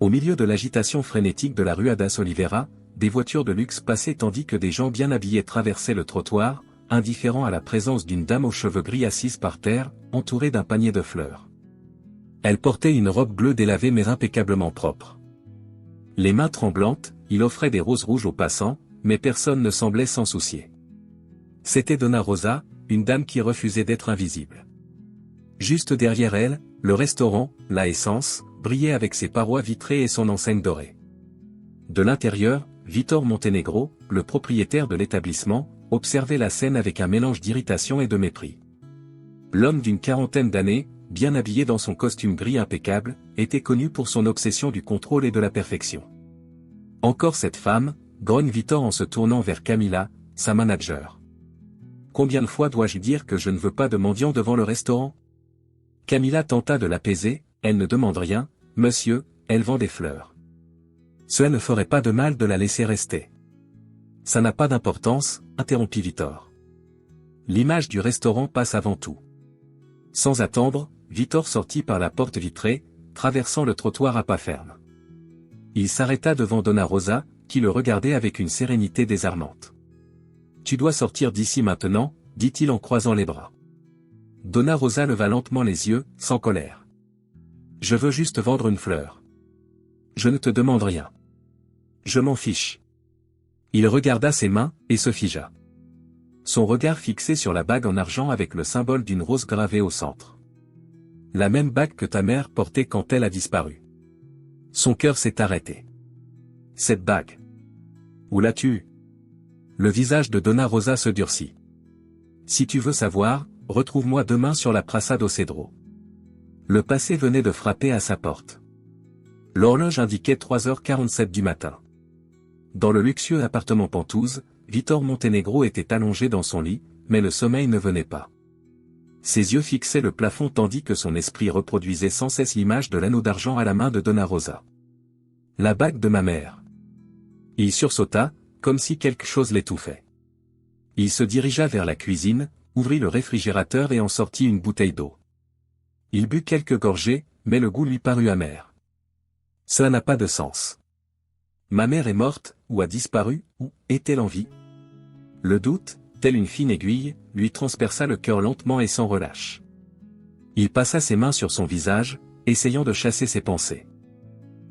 Au milieu de l'agitation frénétique de la rue das Oliveira, des voitures de luxe passaient tandis que des gens bien habillés traversaient le trottoir, indifférents à la présence d'une dame aux cheveux gris assise par terre, entourée d'un panier de fleurs. Elle portait une robe bleue délavée mais impeccablement propre. Les mains tremblantes, il offrait des roses rouges aux passants, mais personne ne semblait s'en soucier. C'était Donna Rosa, une dame qui refusait d'être invisible. Juste derrière elle, le restaurant, La Essence, brillait avec ses parois vitrées et son enseigne dorée. De l'intérieur, Vitor Montenegro, le propriétaire de l'établissement, observait la scène avec un mélange d'irritation et de mépris. L'homme d'une quarantaine d'années, bien habillé dans son costume gris impeccable, était connu pour son obsession du contrôle et de la perfection. Encore cette femme, grogne Vitor en se tournant vers Camila, sa manager. Combien de fois dois-je dire que je ne veux pas de mendiants devant le restaurant? Camila tenta de l'apaiser, elle ne demande rien, monsieur, elle vend des fleurs. Cela ne ferait pas de mal de la laisser rester. Ça n'a pas d'importance, interrompit Vitor. L'image du restaurant passe avant tout. Sans attendre, Vitor sortit par la porte vitrée, traversant le trottoir à pas ferme. Il s'arrêta devant Donna Rosa, qui le regardait avec une sérénité désarmante. Tu dois sortir d'ici maintenant, dit-il en croisant les bras. Donna Rosa leva lentement les yeux, sans colère. Je veux juste vendre une fleur. Je ne te demande rien. Je m'en fiche. Il regarda ses mains, et se figea. Son regard fixé sur la bague en argent avec le symbole d'une rose gravée au centre. La même bague que ta mère portait quand elle a disparu. Son cœur s'est arrêté. Cette bague. Où l'as-tu eue? Le visage de Donna Rosa se durcit. Si tu veux savoir, retrouve-moi demain sur la Praça do Cedro. Le passé venait de frapper à sa porte. L'horloge indiquait 3h47 du matin. Dans le luxueux appartement Penthouse, Vitor Montenegro était allongé dans son lit, mais le sommeil ne venait pas. Ses yeux fixaient le plafond tandis que son esprit reproduisait sans cesse l'image de l'anneau d'argent à la main de Donna Rosa. La bague de ma mère. Il sursauta, comme si quelque chose l'étouffait. Il se dirigea vers la cuisine, ouvrit le réfrigérateur et en sortit une bouteille d'eau. Il but quelques gorgées, mais le goût lui parut amer. Cela n'a pas de sens. Ma mère est morte, ou a disparu, ou est-elle en vie? Le doute, telle une fine aiguille, lui transperça le cœur lentement et sans relâche. Il passa ses mains sur son visage, essayant de chasser ses pensées.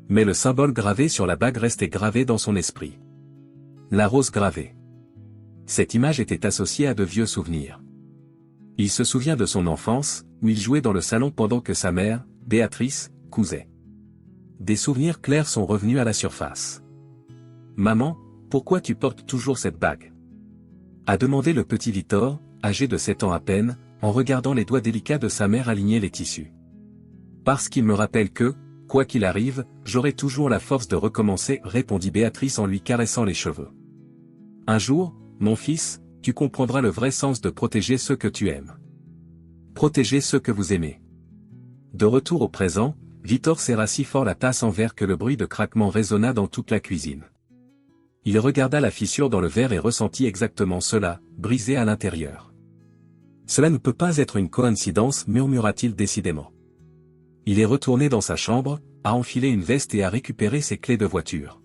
Mais le symbole gravé sur la bague restait gravé dans son esprit. La rose gravée. Cette image était associée à de vieux souvenirs. Il se souvient de son enfance, où il jouait dans le salon pendant que sa mère, Béatrice, cousait. Des souvenirs clairs sont revenus à la surface. Maman, pourquoi tu portes toujours cette bague? A demandé le petit Vitor, âgé de 7 ans à peine, en regardant les doigts délicats de sa mère aligner les tissus. Parce qu'il me rappelle que, quoi qu'il arrive, j'aurai toujours la force de recommencer, répondit Béatrice en lui caressant les cheveux. Un jour, mon fils, tu comprendras le vrai sens de protéger ceux que tu aimes. Protéger ceux que vous aimez. De retour au présent, Vitor serra si fort la tasse en verre que le bruit de craquement résonna dans toute la cuisine. Il regarda la fissure dans le verre et ressentit exactement cela, brisé à l'intérieur. Cela ne peut pas être une coïncidence, murmura-t-il décidément. Il est retourné dans sa chambre, a enfilé une veste et a récupéré ses clés de voiture.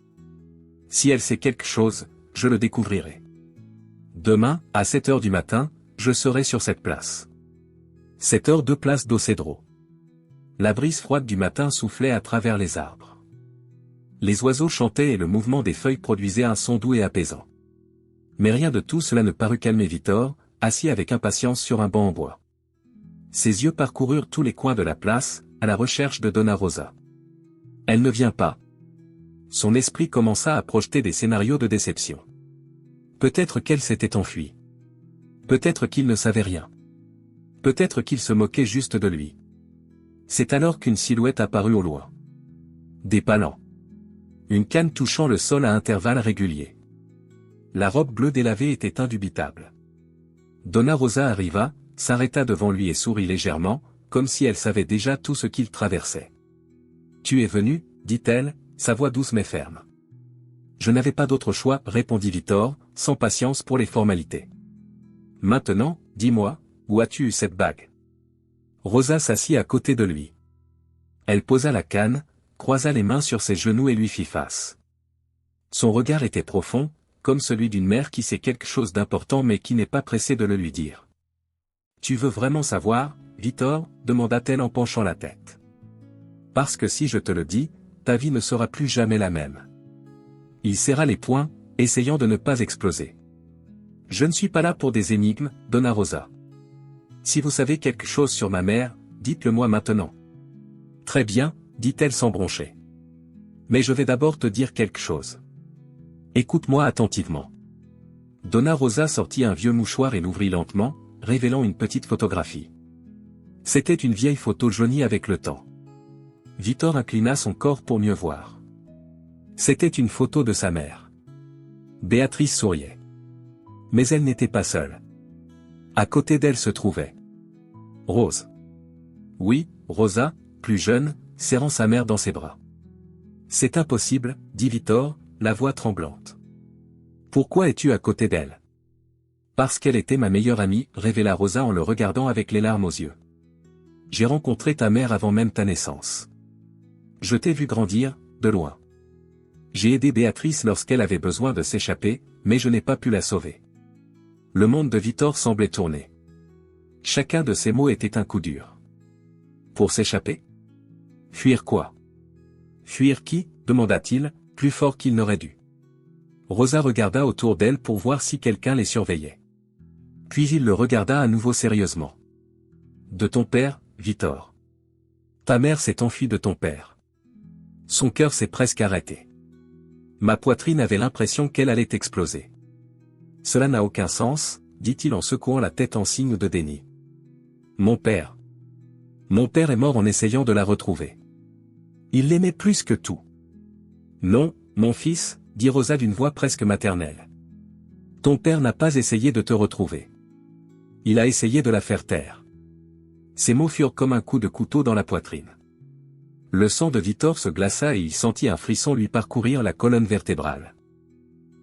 Si elle sait quelque chose, je le découvrirai. Demain, à 7h du matin, je serai sur cette place. 7h de place do Cedro. La brise froide du matin soufflait à travers les arbres. Les oiseaux chantaient et le mouvement des feuilles produisait un son doux et apaisant. Mais rien de tout cela ne parut calmer Vitor, assis avec impatience sur un banc en bois. Ses yeux parcoururent tous les coins de la place, à la recherche de Donna Rosa. Elle ne vient pas. Son esprit commença à projeter des scénarios de déception. Peut-être qu'elle s'était enfuie. Peut-être qu'il ne savait rien. Peut-être qu'il se moquait juste de lui. C'est alors qu'une silhouette apparut au loin. Des pas lents. Une canne touchant le sol à intervalles réguliers. La robe bleue délavée était indubitable. Donna Rosa arriva, s'arrêta devant lui et sourit légèrement, comme si elle savait déjà tout ce qu'il traversait. « Tu es venu, dit-elle, sa voix douce mais ferme. « Je n'avais pas d'autre choix, répondit Vitor, sans patience pour les formalités. « Maintenant, dis-moi, où as-tu eu cette bague ?» Rosa s'assit à côté de lui. Elle posa la canne, croisa les mains sur ses genoux et lui fit face. Son regard était profond, comme celui d'une mère qui sait quelque chose d'important mais qui n'est pas pressée de le lui dire. « Tu veux vraiment savoir, Victor ?» demanda-t-elle en penchant la tête. « Parce que si je te le dis, ta vie ne sera plus jamais la même. » Il serra les poings, essayant de ne pas exploser. « Je ne suis pas là pour des énigmes, Donna Rosa. Si vous savez quelque chose sur ma mère, dites-le moi maintenant. » « Très bien, » dit-elle sans broncher. « Mais je vais d'abord te dire quelque chose. Écoute-moi attentivement. » Donna Rosa sortit un vieux mouchoir et l'ouvrit lentement, révélant une petite photographie. C'était une vieille photo jaunie avec le temps. Victor inclina son corps pour mieux voir. C'était une photo de sa mère. Béatrice souriait. Mais elle n'était pas seule. À côté d'elle se trouvait Rose. Oui, Rosa, plus jeune, serrant sa mère dans ses bras. « C'est impossible, » dit Victor, la voix tremblante. « Pourquoi es-tu à côté d'elle ?»« Parce qu'elle était ma meilleure amie, » révéla Rosa en le regardant avec les larmes aux yeux. « J'ai rencontré ta mère avant même ta naissance. Je t'ai vu grandir, de loin. J'ai aidé Béatrice lorsqu'elle avait besoin de s'échapper, mais je n'ai pas pu la sauver. » Le monde de Victor semblait tourner. Chacun de ces mots était un coup dur. Pour s'échapper? Fuir quoi? Fuir qui? Demanda-t-il, plus fort qu'il n'aurait dû. Rosa regarda autour d'elle pour voir si quelqu'un les surveillait. Puis il le regarda à nouveau sérieusement. De ton père, Victor. Ta mère s'est enfuie de ton père. Son cœur s'est presque arrêté. Ma poitrine avait l'impression qu'elle allait exploser. Cela n'a aucun sens, dit-il en secouant la tête en signe de déni. Mon père. Mon père est mort en essayant de la retrouver. Il l'aimait plus que tout. Non, mon fils, dit Rosa d'une voix presque maternelle. Ton père n'a pas essayé de te retrouver. Il a essayé de la faire taire. Ces mots furent comme un coup de couteau dans la poitrine. Le sang de Victor se glaça et il sentit un frisson lui parcourir la colonne vertébrale.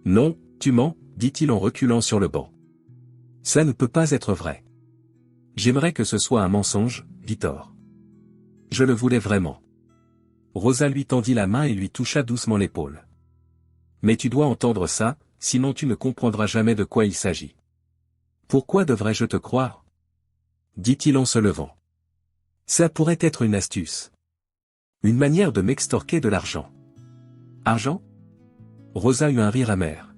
Non, tu mens, dit-il en reculant sur le banc. Ça ne peut pas être vrai. J'aimerais que ce soit un mensonge, Victor. Je le voulais vraiment. Rosa lui tendit la main et lui toucha doucement l'épaule. Mais tu dois entendre ça, sinon tu ne comprendras jamais de quoi il s'agit. Pourquoi devrais-je te croire? Dit-il en se levant. Ça pourrait être une astuce. Une manière de m'extorquer de l'argent. Argent? Rosa eut un rire amer.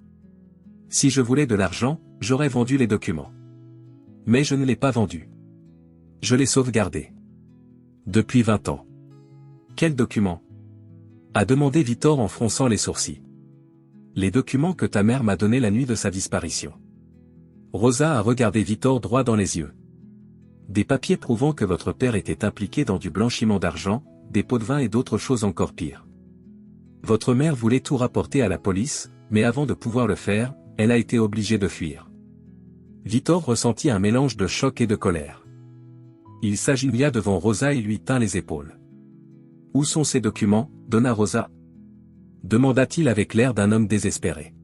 Si je voulais de l'argent, j'aurais vendu les documents. Mais je ne l'ai pas vendu. Je l'ai sauvegardé. Depuis 20 ans. Quels documents? A demandé Victor en fronçant les sourcils. Les documents que ta mère m'a donnés la nuit de sa disparition. Rosa a regardé Victor droit dans les yeux. Des papiers prouvant que votre père était impliqué dans du blanchiment d'argent, des pots de vin et d'autres choses encore pires. Votre mère voulait tout rapporter à la police, mais avant de pouvoir le faire, elle a été obligée de fuir. Victor ressentit un mélange de choc et de colère. Il s'agenouilla devant Rosa et lui tint les épaules. Où sont ces documents, Donna Rosa? Demanda-t-il avec l'air d'un homme désespéré.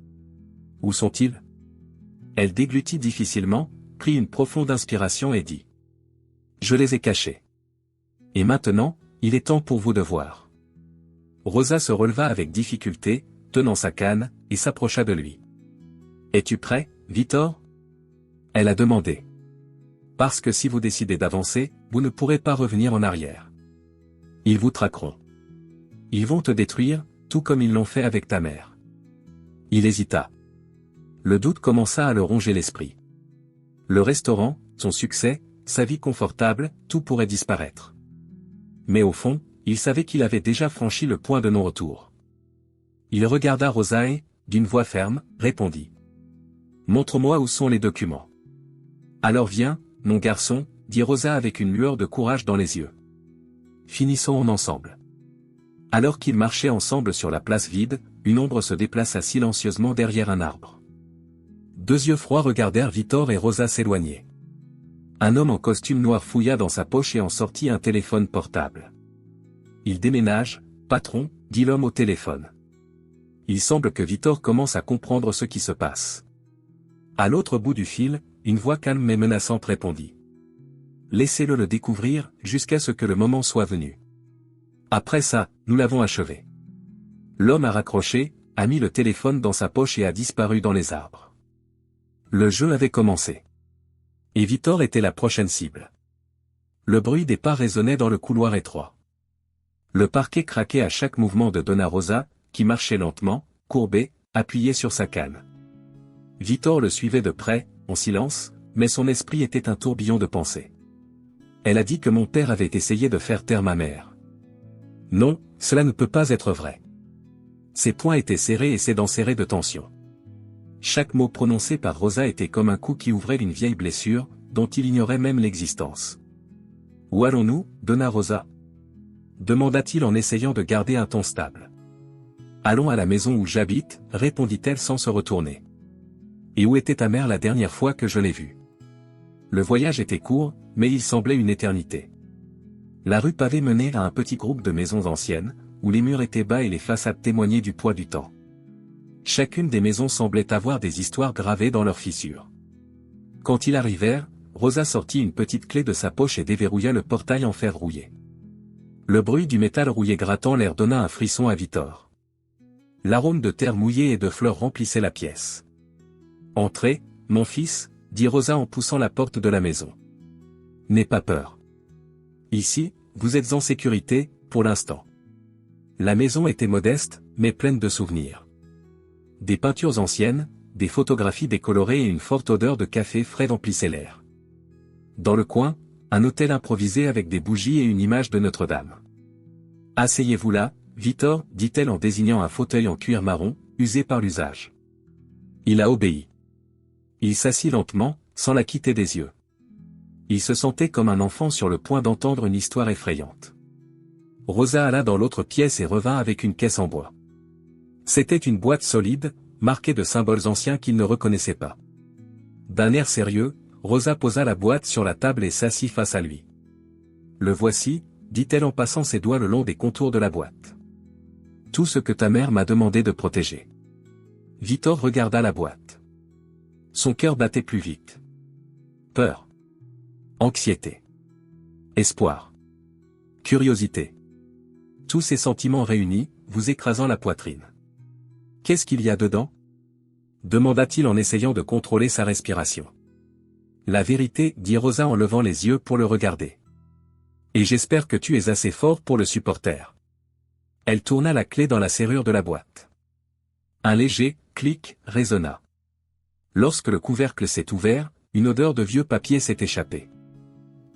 Où sont-ils? Elle déglutit difficilement, prit une profonde inspiration et dit. Je les ai cachés. Et maintenant, il est temps pour vous de voir. Rosa se releva avec difficulté, tenant sa canne, et s'approcha de lui. Es-tu prêt, Victor? Elle a demandé. Parce que si vous décidez d'avancer, vous ne pourrez pas revenir en arrière. Ils vous traqueront. Ils vont te détruire, tout comme ils l'ont fait avec ta mère. Il hésita. Le doute commença à le ronger l'esprit. Le restaurant, son succès, sa vie confortable, tout pourrait disparaître. Mais au fond, il savait qu'il avait déjà franchi le point de non-retour. Il regarda Rosa et, d'une voix ferme, répondit. Montre-moi où sont les documents. Alors viens, mon garçon, dit Rosa avec une lueur de courage dans les yeux. Finissons ensemble. Alors qu'ils marchaient ensemble sur la place vide, une ombre se déplaça silencieusement derrière un arbre. Deux yeux froids regardèrent Victor et Rosa s'éloigner. Un homme en costume noir fouilla dans sa poche et en sortit un téléphone portable. Il déménage, patron, dit l'homme au téléphone. Il semble que Victor commence à comprendre ce qui se passe. À l'autre bout du fil, une voix calme mais menaçante répondit. Laissez-le le découvrir, jusqu'à ce que le moment soit venu. Après ça, nous l'avons achevé. L'homme a raccroché, a mis le téléphone dans sa poche et a disparu dans les arbres. Le jeu avait commencé. Et Victor était la prochaine cible. Le bruit des pas résonnait dans le couloir étroit. Le parquet craquait à chaque mouvement de Donna Rosa, qui marchait lentement, courbée, appuyée sur sa canne. Victor le suivait de près, en silence, mais son esprit était un tourbillon de pensées. Elle a dit que mon père avait essayé de faire taire ma mère. Non, cela ne peut pas être vrai. Ses poings étaient serrés et ses dents serrées de tension. Chaque mot prononcé par Rosa était comme un coup qui ouvrait une vieille blessure, dont il ignorait même l'existence. « Où allons-nous, Donna Rosa ?» demanda-t-il en essayant de garder un ton stable. « Allons à la maison où j'habite, répondit-elle sans se retourner. « Et où était ta mère la dernière fois que je l'ai vue ?» Le voyage était court, mais il semblait une éternité. La rue pavée menait à un petit groupe de maisons anciennes, où les murs étaient bas et les façades témoignaient du poids du temps. Chacune des maisons semblait avoir des histoires gravées dans leurs fissures. Quand ils arrivèrent, Rosa sortit une petite clé de sa poche et déverrouilla le portail en fer rouillé. Le bruit du métal rouillé grattant l'air donna un frisson à Victor. L'arôme de terre mouillée et de fleurs remplissait la pièce. « Entrez, mon fils, » dit Rosa en poussant la porte de la maison. « N'aie pas peur. Ici, vous êtes en sécurité, pour l'instant. » La maison était modeste, mais pleine de souvenirs. Des peintures anciennes, des photographies décolorées et une forte odeur de café frais remplissaient l'air. Dans le coin, un hôtel improvisé avec des bougies et une image de Notre-Dame. « Asseyez-vous là, Victor, » dit-elle en désignant un fauteuil en cuir marron, usé par l'usage. Il a obéi. Il s'assit lentement, sans la quitter des yeux. Il se sentait comme un enfant sur le point d'entendre une histoire effrayante. Rosa alla dans l'autre pièce et revint avec une caisse en bois. C'était une boîte solide, marquée de symboles anciens qu'il ne reconnaissait pas. D'un air sérieux, Rosa posa la boîte sur la table et s'assit face à lui. « Le voici, » dit-elle en passant ses doigts le long des contours de la boîte. « Tout ce que ta mère m'a demandé de protéger. » Victor regarda la boîte. Son cœur battait plus vite. Peur. Anxiété. Espoir. Curiosité. Tous ces sentiments réunis, vous écrasant la poitrine. « Qu'est-ce qu'il y a dedans ?» demanda-t-il en essayant de contrôler sa respiration. « La vérité, » dit Rosa en levant les yeux pour le regarder. « Et j'espère que tu es assez fort pour le supporter. » Elle tourna la clé dans la serrure de la boîte. Un léger clic résonna. Lorsque le couvercle s'est ouvert, une odeur de vieux papier s'est échappée.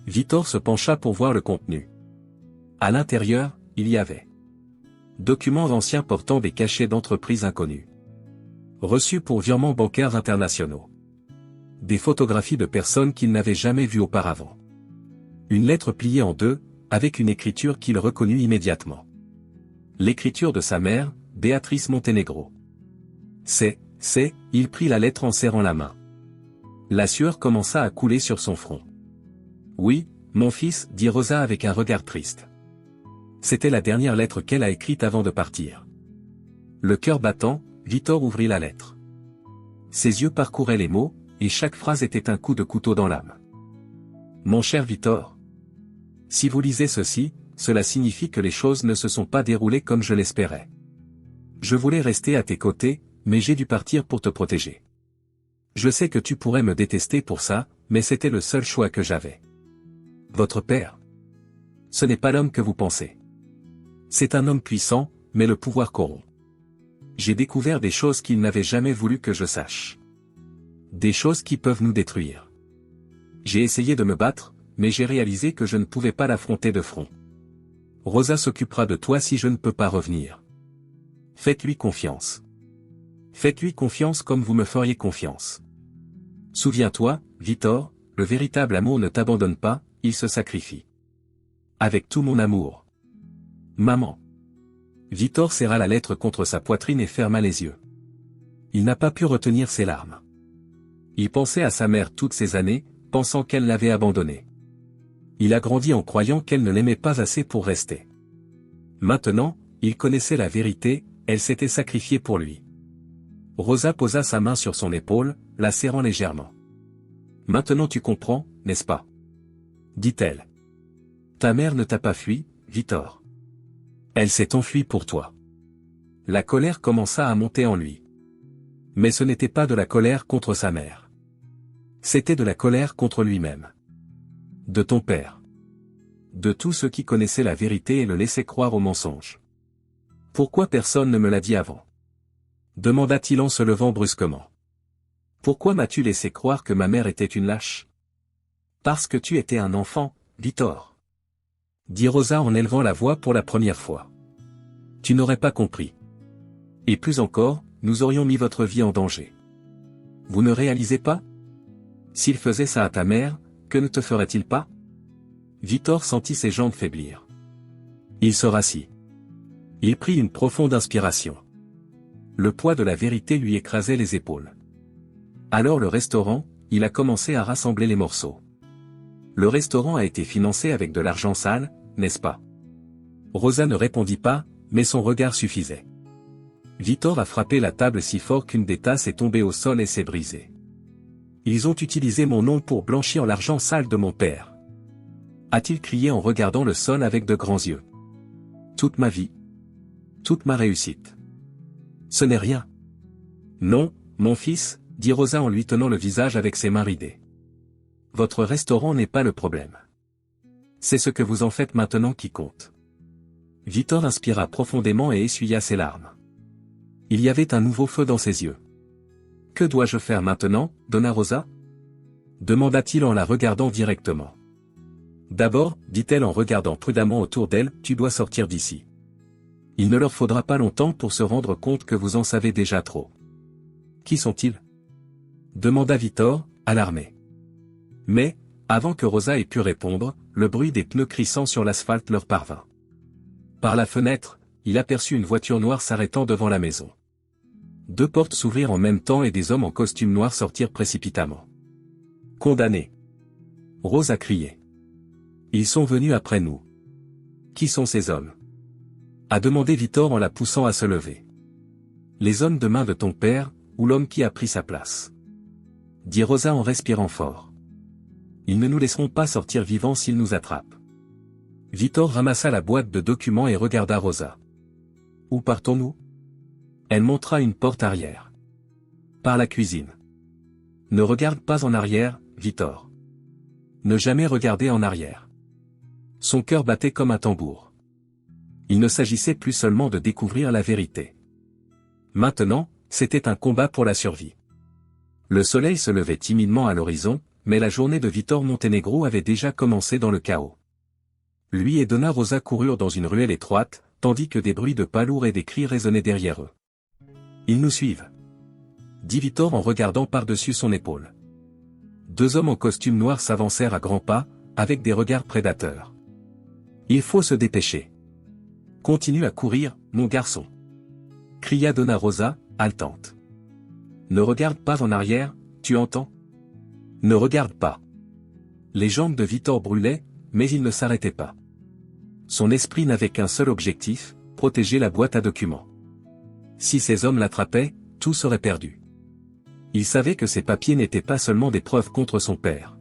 Victor se pencha pour voir le contenu. À l'intérieur, il y avait documents anciens portant des cachets d'entreprises inconnues. Reçus pour virements bancaires internationaux. Des photographies de personnes qu'il n'avait jamais vues auparavant. Une lettre pliée en deux, avec une écriture qu'il reconnut immédiatement. L'écriture de sa mère, Béatrice Montenegro. Il prit la lettre en serrant la main. La sueur commença à couler sur son front. « Oui, mon fils, » dit Rosa avec un regard triste. C'était la dernière lettre qu'elle a écrite avant de partir. Le cœur battant, Victor ouvrit la lettre. Ses yeux parcouraient les mots, et chaque phrase était un coup de couteau dans l'âme. « Mon cher Victor. Si vous lisez ceci, cela signifie que les choses ne se sont pas déroulées comme je l'espérais. Je voulais rester à tes côtés, mais j'ai dû partir pour te protéger. Je sais que tu pourrais me détester pour ça, mais c'était le seul choix que j'avais. Votre père. Ce n'est pas l'homme que vous pensez. C'est un homme puissant, mais le pouvoir corrompt. J'ai découvert des choses qu'il n'avait jamais voulu que je sache. Des choses qui peuvent nous détruire. J'ai essayé de me battre, mais j'ai réalisé que je ne pouvais pas l'affronter de front. Rosa s'occupera de toi si je ne peux pas revenir. Faites-lui confiance. Faites-lui confiance comme vous me feriez confiance. Souviens-toi, Victor, le véritable amour ne t'abandonne pas, il se sacrifie. Avec tout mon amour. Maman. Victor serra la lettre contre sa poitrine et ferma les yeux. Il n'a pas pu retenir ses larmes. Il pensait à sa mère toutes ces années, pensant qu'elle l'avait abandonné. Il a grandi en croyant qu'elle ne l'aimait pas assez pour rester. Maintenant, il connaissait la vérité, elle s'était sacrifiée pour lui. Rosa posa sa main sur son épaule, la serrant légèrement. « Maintenant tu comprends, n'est-ce pas ?» dit-elle. « Ta mère ne t'a pas fui, Victor. Elle s'est enfuie pour toi. La colère commença à monter en lui. Mais ce n'était pas de la colère contre sa mère. C'était de la colère contre lui-même. De ton père. De tous ceux qui connaissaient la vérité et le laissaient croire au mensonge. Pourquoi personne ne me l'a dit avant? Demanda-t-il en se levant brusquement. Pourquoi m'as-tu laissé croire que ma mère était une lâche? Parce que tu étais un enfant, Victor. Dit Rosa en élevant la voix pour la première fois. Tu n'aurais pas compris. Et plus encore, nous aurions mis votre vie en danger. Vous ne réalisez pas? S'il faisait ça à ta mère, que ne te ferait-il pas? Victor sentit ses jambes faiblir. Il se rassit. Il prit une profonde inspiration. Le poids de la vérité lui écrasait les épaules. Alors le restaurant, il a commencé à rassembler les morceaux. Le restaurant a été financé avec de l'argent sale, n'est-ce pas? Rosa ne répondit pas, mais son regard suffisait. Victor a frappé la table si fort qu'une des tasses est tombée au sol et s'est brisée. Ils ont utilisé mon nom pour blanchir l'argent sale de mon père. A-t-il crié en regardant le sol avec de grands yeux. Toute ma vie. Toute ma réussite. Ce n'est rien. Non, mon fils, dit Rosa en lui tenant le visage avec ses mains ridées. Votre restaurant n'est pas le problème. C'est ce que vous en faites maintenant qui compte. Victor inspira profondément et essuya ses larmes. Il y avait un nouveau feu dans ses yeux. Que dois-je faire maintenant, Donna Rosa? Demanda-t-il en la regardant directement. D'abord, dit-elle en regardant prudemment autour d'elle, tu dois sortir d'ici. Il ne leur faudra pas longtemps pour se rendre compte que vous en savez déjà trop. Qui sont-ils? Demanda Victor, alarmé. Mais, avant que Rosa ait pu répondre, le bruit des pneus crissant sur l'asphalte leur parvint. Par la fenêtre, il aperçut une voiture noire s'arrêtant devant la maison. Deux portes s'ouvrirent en même temps et des hommes en costume noir sortirent précipitamment. Condamnés. Rose a crié. Ils sont venus après nous. Qui sont ces hommes? A demandé Victor en la poussant à se lever. Les hommes de main de ton père, ou l'homme qui a pris sa place. Dit Rosa en respirant fort. Ils ne nous laisseront pas sortir vivants s'ils nous attrapent. Victor ramassa la boîte de documents et regarda Rosa. Où partons-nous? Elle montra une porte arrière. Par la cuisine. Ne regarde pas en arrière, Victor. Ne jamais regarder en arrière. Son cœur battait comme un tambour. Il ne s'agissait plus seulement de découvrir la vérité. Maintenant, c'était un combat pour la survie. Le soleil se levait timidement à l'horizon, mais la journée de Victor Montenegro avait déjà commencé dans le chaos. Lui et Donna Rosa coururent dans une ruelle étroite, tandis que des bruits de pas lourds et des cris résonnaient derrière eux. Ils nous suivent. Dit Victor en regardant par-dessus son épaule. Deux hommes en costume noir s'avancèrent à grands pas, avec des regards prédateurs. Il faut se dépêcher. Continue à courir, mon garçon. Cria Donna Rosa, haletante. Ne regarde pas en arrière, tu entends? Ne regarde pas. Les jambes de Victor brûlaient, mais il ne s'arrêtait pas. Son esprit n'avait qu'un seul objectif, protéger la boîte à documents. Si ces hommes l'attrapaient, tout serait perdu. Il savait que ces papiers n'étaient pas seulement des preuves contre son père.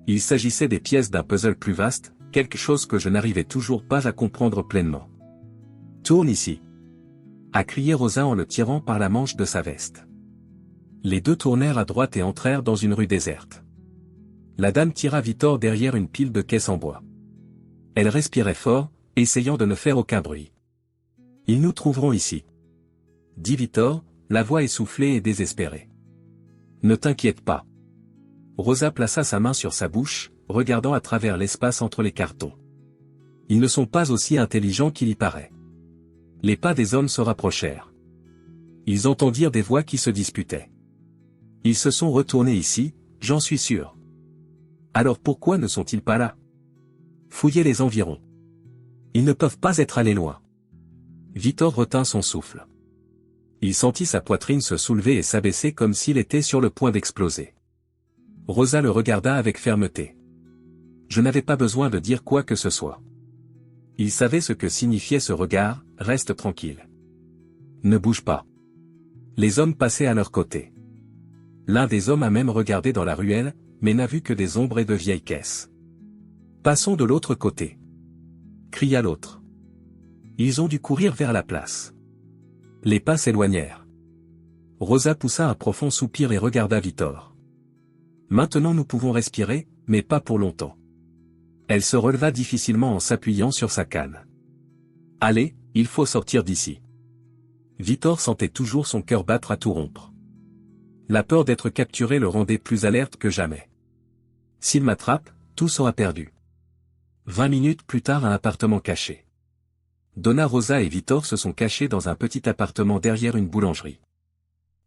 Il s'agissait des pièces d'un puzzle plus vaste, quelque chose que je n'arrivais toujours pas à comprendre pleinement. Tourne ici. A crié Rosa en le tirant par la manche de sa veste. Les deux tournèrent à droite et entrèrent dans une rue déserte. La dame tira Victor derrière une pile de caisses en bois. Elle respirait fort, essayant de ne faire aucun bruit. Ils nous trouveront ici. Dit Victor, la voix essoufflée et désespérée. Ne t'inquiète pas. Rosa plaça sa main sur sa bouche, regardant à travers l'espace entre les cartons. Ils ne sont pas aussi intelligents qu'il y paraît. Les pas des hommes se rapprochèrent. Ils entendirent des voix qui se disputaient. Ils se sont retournés ici, j'en suis sûr. Alors pourquoi ne sont-ils pas là? Fouillez les environs. Ils ne peuvent pas être allés loin. Victor retint son souffle. Il sentit sa poitrine se soulever et s'abaisser comme s'il était sur le point d'exploser. Rosa le regarda avec fermeté. Je n'avais pas besoin de dire quoi que ce soit. Il savait ce que signifiait ce regard, reste tranquille. Ne bouge pas. Les hommes passaient à leur côté. L'un des hommes a même regardé dans la ruelle, mais n'a vu que des ombres et de vieilles caisses. Passons de l'autre côté. Cria l'autre. Ils ont dû courir vers la place. Les pas s'éloignèrent. Rosa poussa un profond soupir et regarda Victor. Maintenant nous pouvons respirer, mais pas pour longtemps. Elle se releva difficilement en s'appuyant sur sa canne. Allez, il faut sortir d'ici. Victor sentait toujours son cœur battre à tout rompre. La peur d'être capturé le rendait plus alerte que jamais. S'il m'attrape, tout sera perdu. 20 minutes plus tard, un appartement caché. Donna Rosa et Victor se sont cachés dans un petit appartement derrière une boulangerie.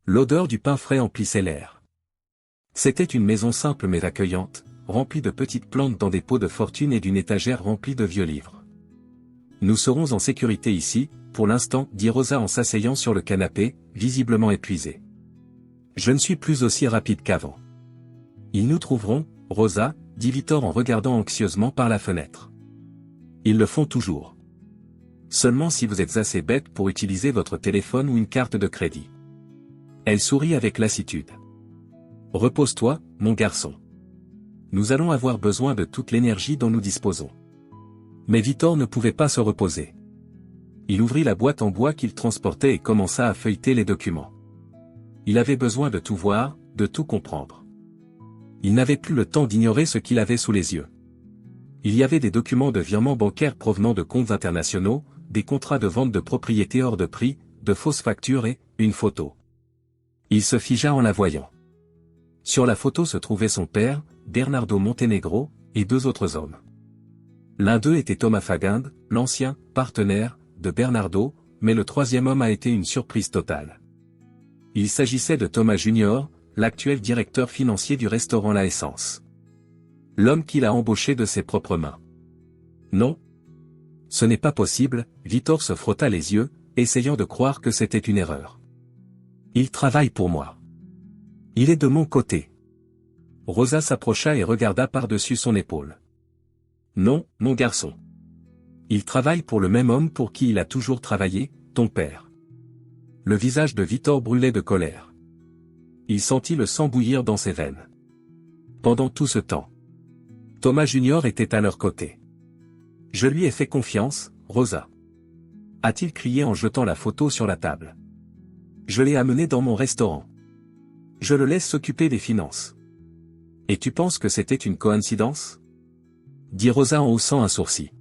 L'odeur du pain frais emplissait l'air. C'était une maison simple mais accueillante, remplie de petites plantes dans des pots de fortune et d'une étagère remplie de vieux livres. Nous serons en sécurité ici, pour l'instant, dit Rosa en s'asseyant sur le canapé, visiblement épuisée. Je ne suis plus aussi rapide qu'avant. Ils nous trouveront, Rosa, dit Victor en regardant anxieusement par la fenêtre. Ils le font toujours. Seulement si vous êtes assez bête pour utiliser votre téléphone ou une carte de crédit. Elle sourit avec lassitude. Repose-toi, mon garçon. Nous allons avoir besoin de toute l'énergie dont nous disposons. Mais Victor ne pouvait pas se reposer. Il ouvrit la boîte en bois qu'il transportait et commença à feuilleter les documents. Il avait besoin de tout voir, de tout comprendre. Il n'avait plus le temps d'ignorer ce qu'il avait sous les yeux. Il y avait des documents de virements bancaires provenant de comptes internationaux, des contrats de vente de propriétés hors de prix, de fausses factures et une photo. Il se figea en la voyant. Sur la photo se trouvait son père, Bernardo Montenegro, et deux autres hommes. L'un d'eux était Thomas Faguinde, l'ancien partenaire de Bernardo, mais le troisième homme a été une surprise totale. Il s'agissait de Thomas Junior, l'actuel directeur financier du restaurant La Essence. L'homme qu'il a embauché de ses propres mains. Non. Ce n'est pas possible, Victor se frotta les yeux, essayant de croire que c'était une erreur. Il travaille pour moi. Il est de mon côté. Rosa s'approcha et regarda par-dessus son épaule. Non, mon garçon. Il travaille pour le même homme pour qui il a toujours travaillé, ton père. Le visage de Victor brûlait de colère. Il sentit le sang bouillir dans ses veines. Pendant tout ce temps, Thomas Junior était à leur côté. Je lui ai fait confiance, Rosa. A-t-il crié en jetant la photo sur la table. Je l'ai amené dans mon restaurant. Je le laisse s'occuper des finances. Et tu penses que c'était une coïncidence? Dit Rosa en haussant un sourcil.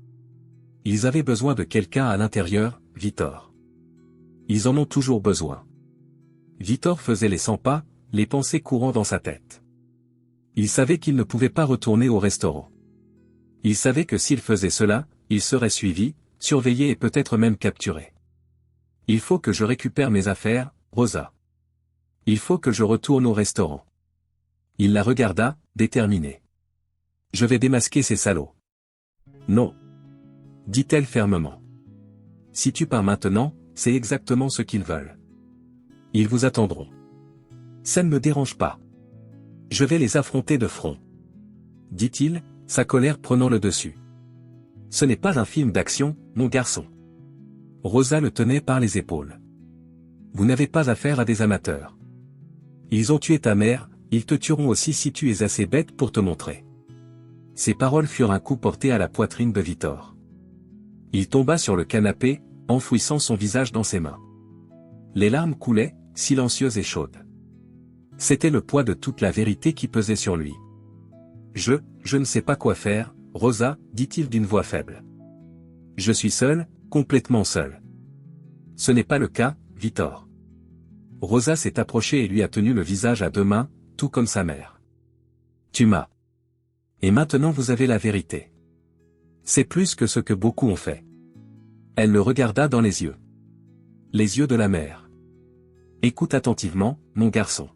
Ils avaient besoin de quelqu'un à l'intérieur, Victor. Ils en ont toujours besoin. Victor faisait les 100 pas, les pensées courant dans sa tête. Il savait qu'il ne pouvait pas retourner au restaurant. Il savait que s'il faisait cela, il serait suivi, surveillé et peut-être même capturé. Il faut que je récupère mes affaires, Rosa. Il faut que je retourne au restaurant. Il la regarda, déterminé. Je vais démasquer ces salauds. Non. Dit-elle fermement. Si tu pars maintenant, c'est exactement ce qu'ils veulent. Ils vous attendront. Ça ne me dérange pas. Je vais les affronter de front. Dit-il, sa colère prenant le dessus. Ce n'est pas un film d'action, mon garçon. Rosa le tenait par les épaules. Vous n'avez pas affaire à des amateurs. Ils ont tué ta mère, ils te tueront aussi si tu es assez bête pour te montrer. Ces paroles furent un coup porté à la poitrine de Victor. Il tomba sur le canapé, enfouissant son visage dans ses mains. Les larmes coulaient, silencieuses et chaudes. C'était le poids de toute la vérité qui pesait sur lui. Je ne sais pas quoi faire, Rosa, dit-il d'une voix faible. Je suis seul, complètement seul. Ce n'est pas le cas, Victor. Rosa s'est approchée et lui a tenu le visage à deux mains, tout comme sa mère. Tu m'as. Et maintenant vous avez la vérité. C'est plus que ce que beaucoup ont fait. Elle le regarda dans les yeux. Les yeux de la mère. Écoute attentivement, mon garçon.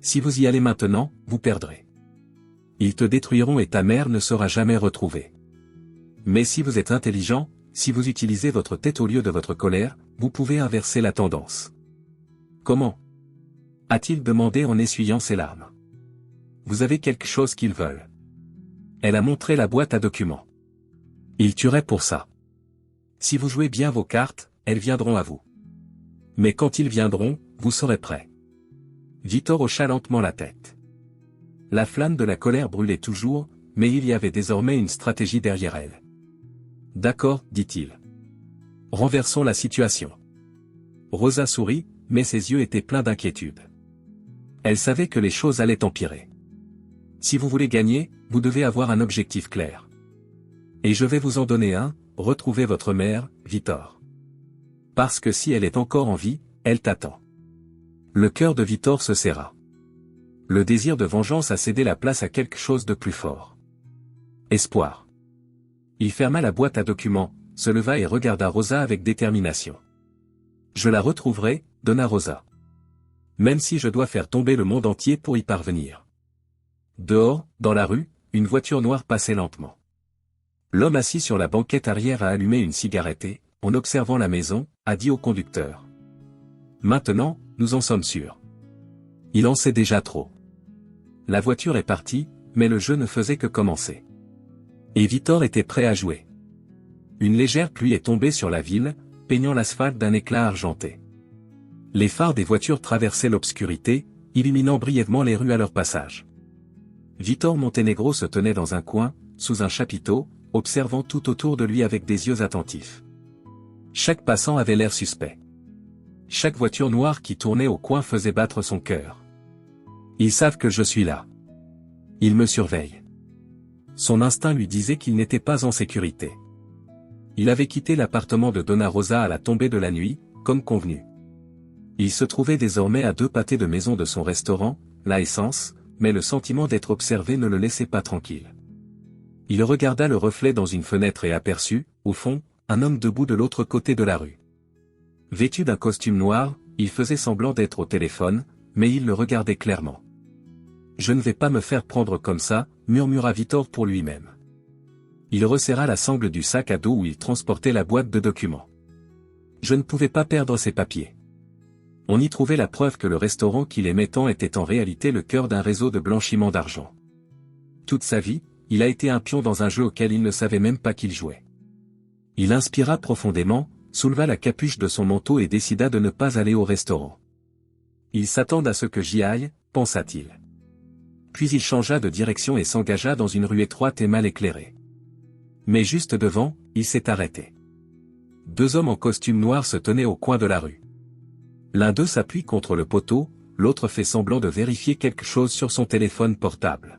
Si vous y allez maintenant, vous perdrez. Ils te détruiront et ta mère ne sera jamais retrouvée. Mais si vous êtes intelligent, si vous utilisez votre tête au lieu de votre colère, vous pouvez inverser la tendance. Comment? A-t-il demandé en essuyant ses larmes. Vous avez quelque chose qu'ils veulent. Elle a montré la boîte à documents. Ils tueraient pour ça. Si vous jouez bien vos cartes, elles viendront à vous. Mais quand ils viendront, vous serez prêts. Victor hocha lentement la tête. La flamme de la colère brûlait toujours, mais il y avait désormais une stratégie derrière elle. D'accord, dit-il. Renversons la situation. Rosa sourit, mais ses yeux étaient pleins d'inquiétude. Elle savait que les choses allaient empirer. Si vous voulez gagner, vous devez avoir un objectif clair. Et je vais vous en donner un, retrouver votre mère, Victor. Parce que si elle est encore en vie, elle t'attend. Le cœur de Victor se serra. Le désir de vengeance a cédé la place à quelque chose de plus fort. Espoir. Il ferma la boîte à documents, se leva et regarda Rosa avec détermination. Je la retrouverai, donna Rosa. Même si je dois faire tomber le monde entier pour y parvenir. Dehors, dans la rue, une voiture noire passait lentement. L'homme assis sur la banquette arrière a allumé une cigarette et, en observant la maison, a dit au conducteur. Maintenant, nous en sommes sûrs. Il en sait déjà trop. La voiture est partie, mais le jeu ne faisait que commencer. Et Victor était prêt à jouer. Une légère pluie est tombée sur la ville, peignant l'asphalte d'un éclat argenté. Les phares des voitures traversaient l'obscurité, illuminant brièvement les rues à leur passage. Victor Montenegro se tenait dans un coin, sous un chapiteau, observant tout autour de lui avec des yeux attentifs. Chaque passant avait l'air suspect. Chaque voiture noire qui tournait au coin faisait battre son cœur. Ils savent que je suis là. Ils me surveillent. Son instinct lui disait qu'il n'était pas en sécurité. Il avait quitté l'appartement de Donna Rosa à la tombée de la nuit, comme convenu. Il se trouvait désormais à 2 pâtés de maison de son restaurant, La Essence, mais le sentiment d'être observé ne le laissait pas tranquille. Il regarda le reflet dans une fenêtre et aperçut, au fond, un homme debout de l'autre côté de la rue. Vêtu d'un costume noir, il faisait semblant d'être au téléphone, mais il le regardait clairement. « Je ne vais pas me faire prendre comme ça », murmura Victor pour lui-même. Il resserra la sangle du sac à dos où il transportait la boîte de documents. Je ne pouvais pas perdre ces papiers. On y trouvait la preuve que le restaurant qu'il aimait tant était en réalité le cœur d'un réseau de blanchiment d'argent. Toute sa vie, il a été un pion dans un jeu auquel il ne savait même pas qu'il jouait. Il inspira profondément, souleva la capuche de son manteau et décida de ne pas aller au restaurant. Ils s'attendent à ce que j'y aille, pensa-t-il. Puis il changea de direction et s'engagea dans une rue étroite et mal éclairée. Mais juste devant, il s'est arrêté. 2 hommes en costume noir se tenaient au coin de la rue. L'un d'eux s'appuie contre le poteau, l'autre fait semblant de vérifier quelque chose sur son téléphone portable.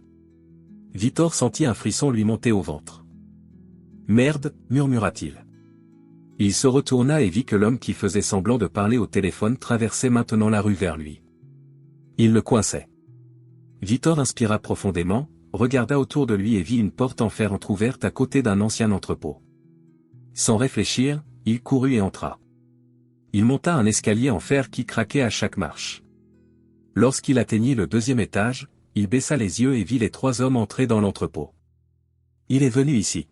Victor sentit un frisson lui monter au ventre. « Merde », murmura-t-il. Il se retourna et vit que l'homme qui faisait semblant de parler au téléphone traversait maintenant la rue vers lui. Il le coinçait. Victor inspira profondément, regarda autour de lui et vit une porte en fer entr'ouverte à côté d'un ancien entrepôt. Sans réfléchir, il courut et entra. Il monta un escalier en fer qui craquait à chaque marche. Lorsqu'il atteignit le 2e étage, il baissa les yeux et vit les 3 hommes entrer dans l'entrepôt. « Il est venu ici.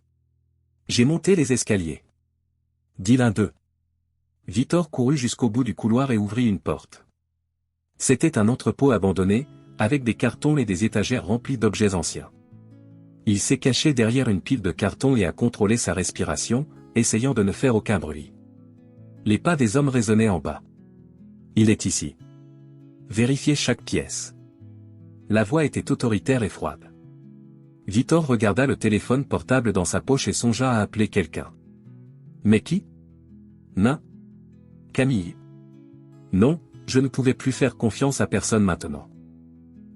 J'ai monté les escaliers. » dit l'un d'eux. Victor courut jusqu'au bout du couloir et ouvrit une porte. C'était un entrepôt abandonné, avec des cartons et des étagères remplies d'objets anciens. Il s'est caché derrière une pile de cartons et a contrôlé sa respiration, essayant de ne faire aucun bruit. Les pas des hommes résonnaient en bas. « Il est ici. Vérifiez chaque pièce. » La voix était autoritaire et froide. Victor regarda le téléphone portable dans sa poche et songea à appeler quelqu'un. Mais qui? Nain? Camille? Non, je ne pouvais plus faire confiance à personne maintenant.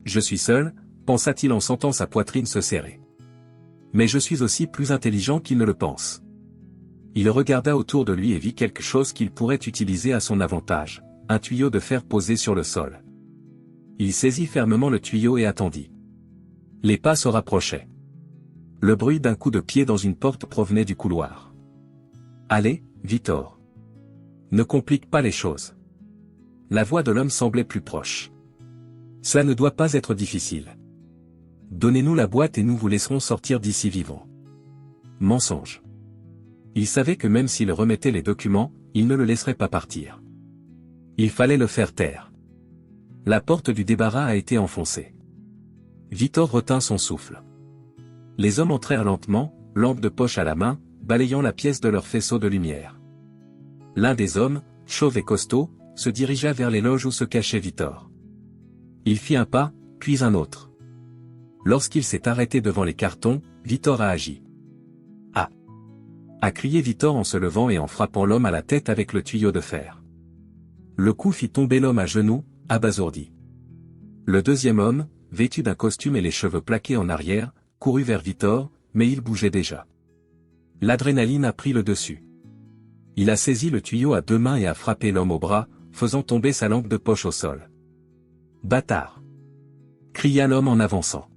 Je suis seul, pensa-t-il en sentant sa poitrine se serrer. Mais je suis aussi plus intelligent qu'il ne le pense. Il regarda autour de lui et vit quelque chose qu'il pourrait utiliser à son avantage, un tuyau de fer posé sur le sol. Il saisit fermement le tuyau et attendit. Les pas se rapprochaient. Le bruit d'un coup de pied dans une porte provenait du couloir. « Allez, Victor. Ne complique pas les choses. » La voix de l'homme semblait plus proche. « Cela ne doit pas être difficile. Donnez-nous la boîte et nous vous laisserons sortir d'ici vivants. » Mensonge. Il savait que même s'il remettait les documents, il ne le laisserait pas partir. Il fallait le faire taire. La porte du débarras a été enfoncée. Victor retint son souffle. Les hommes entrèrent lentement, lampe de poche à la main, balayant la pièce de leur faisceau de lumière. L'un des hommes, chauve et costaud, se dirigea vers les loges où se cachait Victor. Il fit un pas, puis un autre. Lorsqu'il s'est arrêté devant les cartons, Victor a agi. « Ah ! a crié Victor en se levant et en frappant l'homme à la tête avec le tuyau de fer. Le coup fit tomber l'homme à genoux, abasourdi. Le deuxième homme, vêtu d'un costume et les cheveux plaqués en arrière, courut vers Victor, mais il bougeait déjà. L'adrénaline a pris le dessus. Il a saisi le tuyau à deux mains et a frappé l'homme au bras, faisant tomber sa lampe de poche au sol. « Bâtard !» cria l'homme en avançant.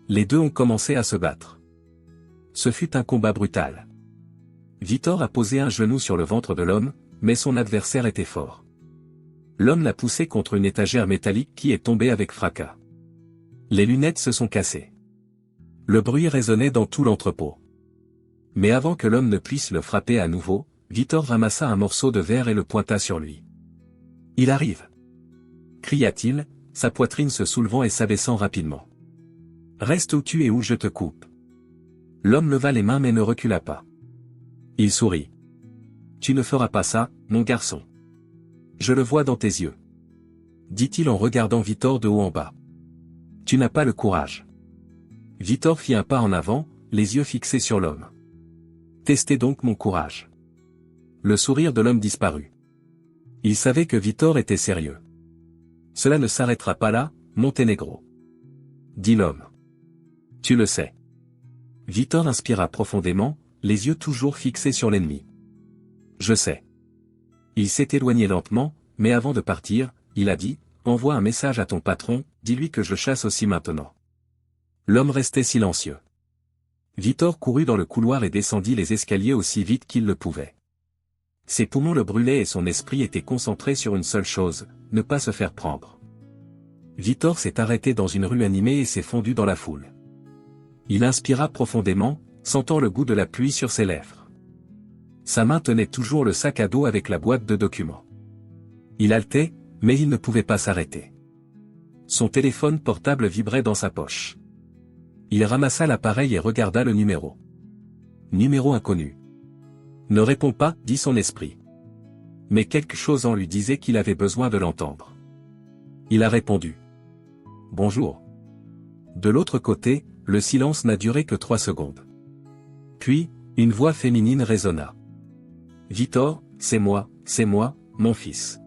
Les deux ont commencé à se battre. Ce fut un combat brutal. Victor a posé un genou sur le ventre de l'homme, mais son adversaire était fort. L'homme l'a poussé contre une étagère métallique qui est tombée avec fracas. Les lunettes se sont cassées. Le bruit résonnait dans tout l'entrepôt. Mais avant que l'homme ne puisse le frapper à nouveau, Victor ramassa un morceau de verre et le pointa sur lui. « Il arrive !» cria-t-il, sa poitrine se soulevant et s'abaissant rapidement. « Reste où tu es ou je te coupe. » L'homme leva les mains mais ne recula pas. Il sourit. « Tu ne feras pas ça, mon garçon. Je le vois dans tes yeux. » dit-il en regardant Victor de haut en bas. « Tu n'as pas le courage. » Victor fit un pas en avant, les yeux fixés sur l'homme. « Testez donc mon courage. » Le sourire de l'homme disparut. Il savait que Victor était sérieux. « Cela ne s'arrêtera pas là, Monténégro. » dit l'homme. « Tu le sais. » Victor inspira profondément, les yeux toujours fixés sur l'ennemi. « Je sais. » Il s'est éloigné lentement, mais avant de partir, il a dit, « Envoie un message à ton patron, dis-lui que je chasse aussi maintenant. » L'homme restait silencieux. Victor courut dans le couloir et descendit les escaliers aussi vite qu'il le pouvait. Ses poumons le brûlaient et son esprit était concentré sur une seule chose, ne pas se faire prendre. Victor s'est arrêté dans une rue animée et s'est fondu dans la foule. Il inspira profondément, sentant le goût de la pluie sur ses lèvres. Sa main tenait toujours le sac à dos avec la boîte de documents. Il haletait, mais il ne pouvait pas s'arrêter. Son téléphone portable vibrait dans sa poche. Il ramassa l'appareil et regarda le numéro. Numéro inconnu. Ne réponds pas, dit son esprit. Mais quelque chose en lui disait qu'il avait besoin de l'entendre. Il a répondu. Bonjour. De l'autre côté, le silence n'a duré que 3 secondes. Puis, une voix féminine résonna. Victor, c'est moi, mon fils.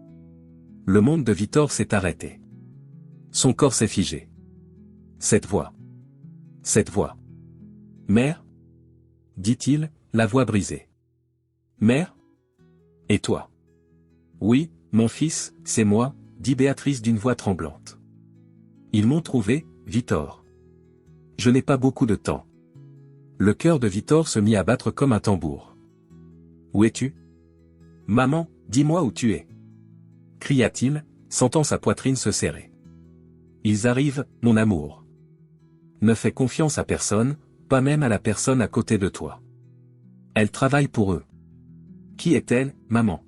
Le monde de Victor s'est arrêté. Son corps s'est figé. Cette voix. Mère? dit-il, la voix brisée. Mère? Et toi? Oui, mon fils, c'est moi, dit Béatrice d'une voix tremblante. Ils m'ont trouvé, Victor. Je n'ai pas beaucoup de temps. Le cœur de Victor se mit à battre comme un tambour. Où es-tu? Maman, dis-moi où tu es. Cria-t-il, sentant sa poitrine se serrer. Ils arrivent, mon amour. Ne fais confiance à personne, pas même à la personne à côté de toi. Elle travaille pour eux. Qui est-elle, maman?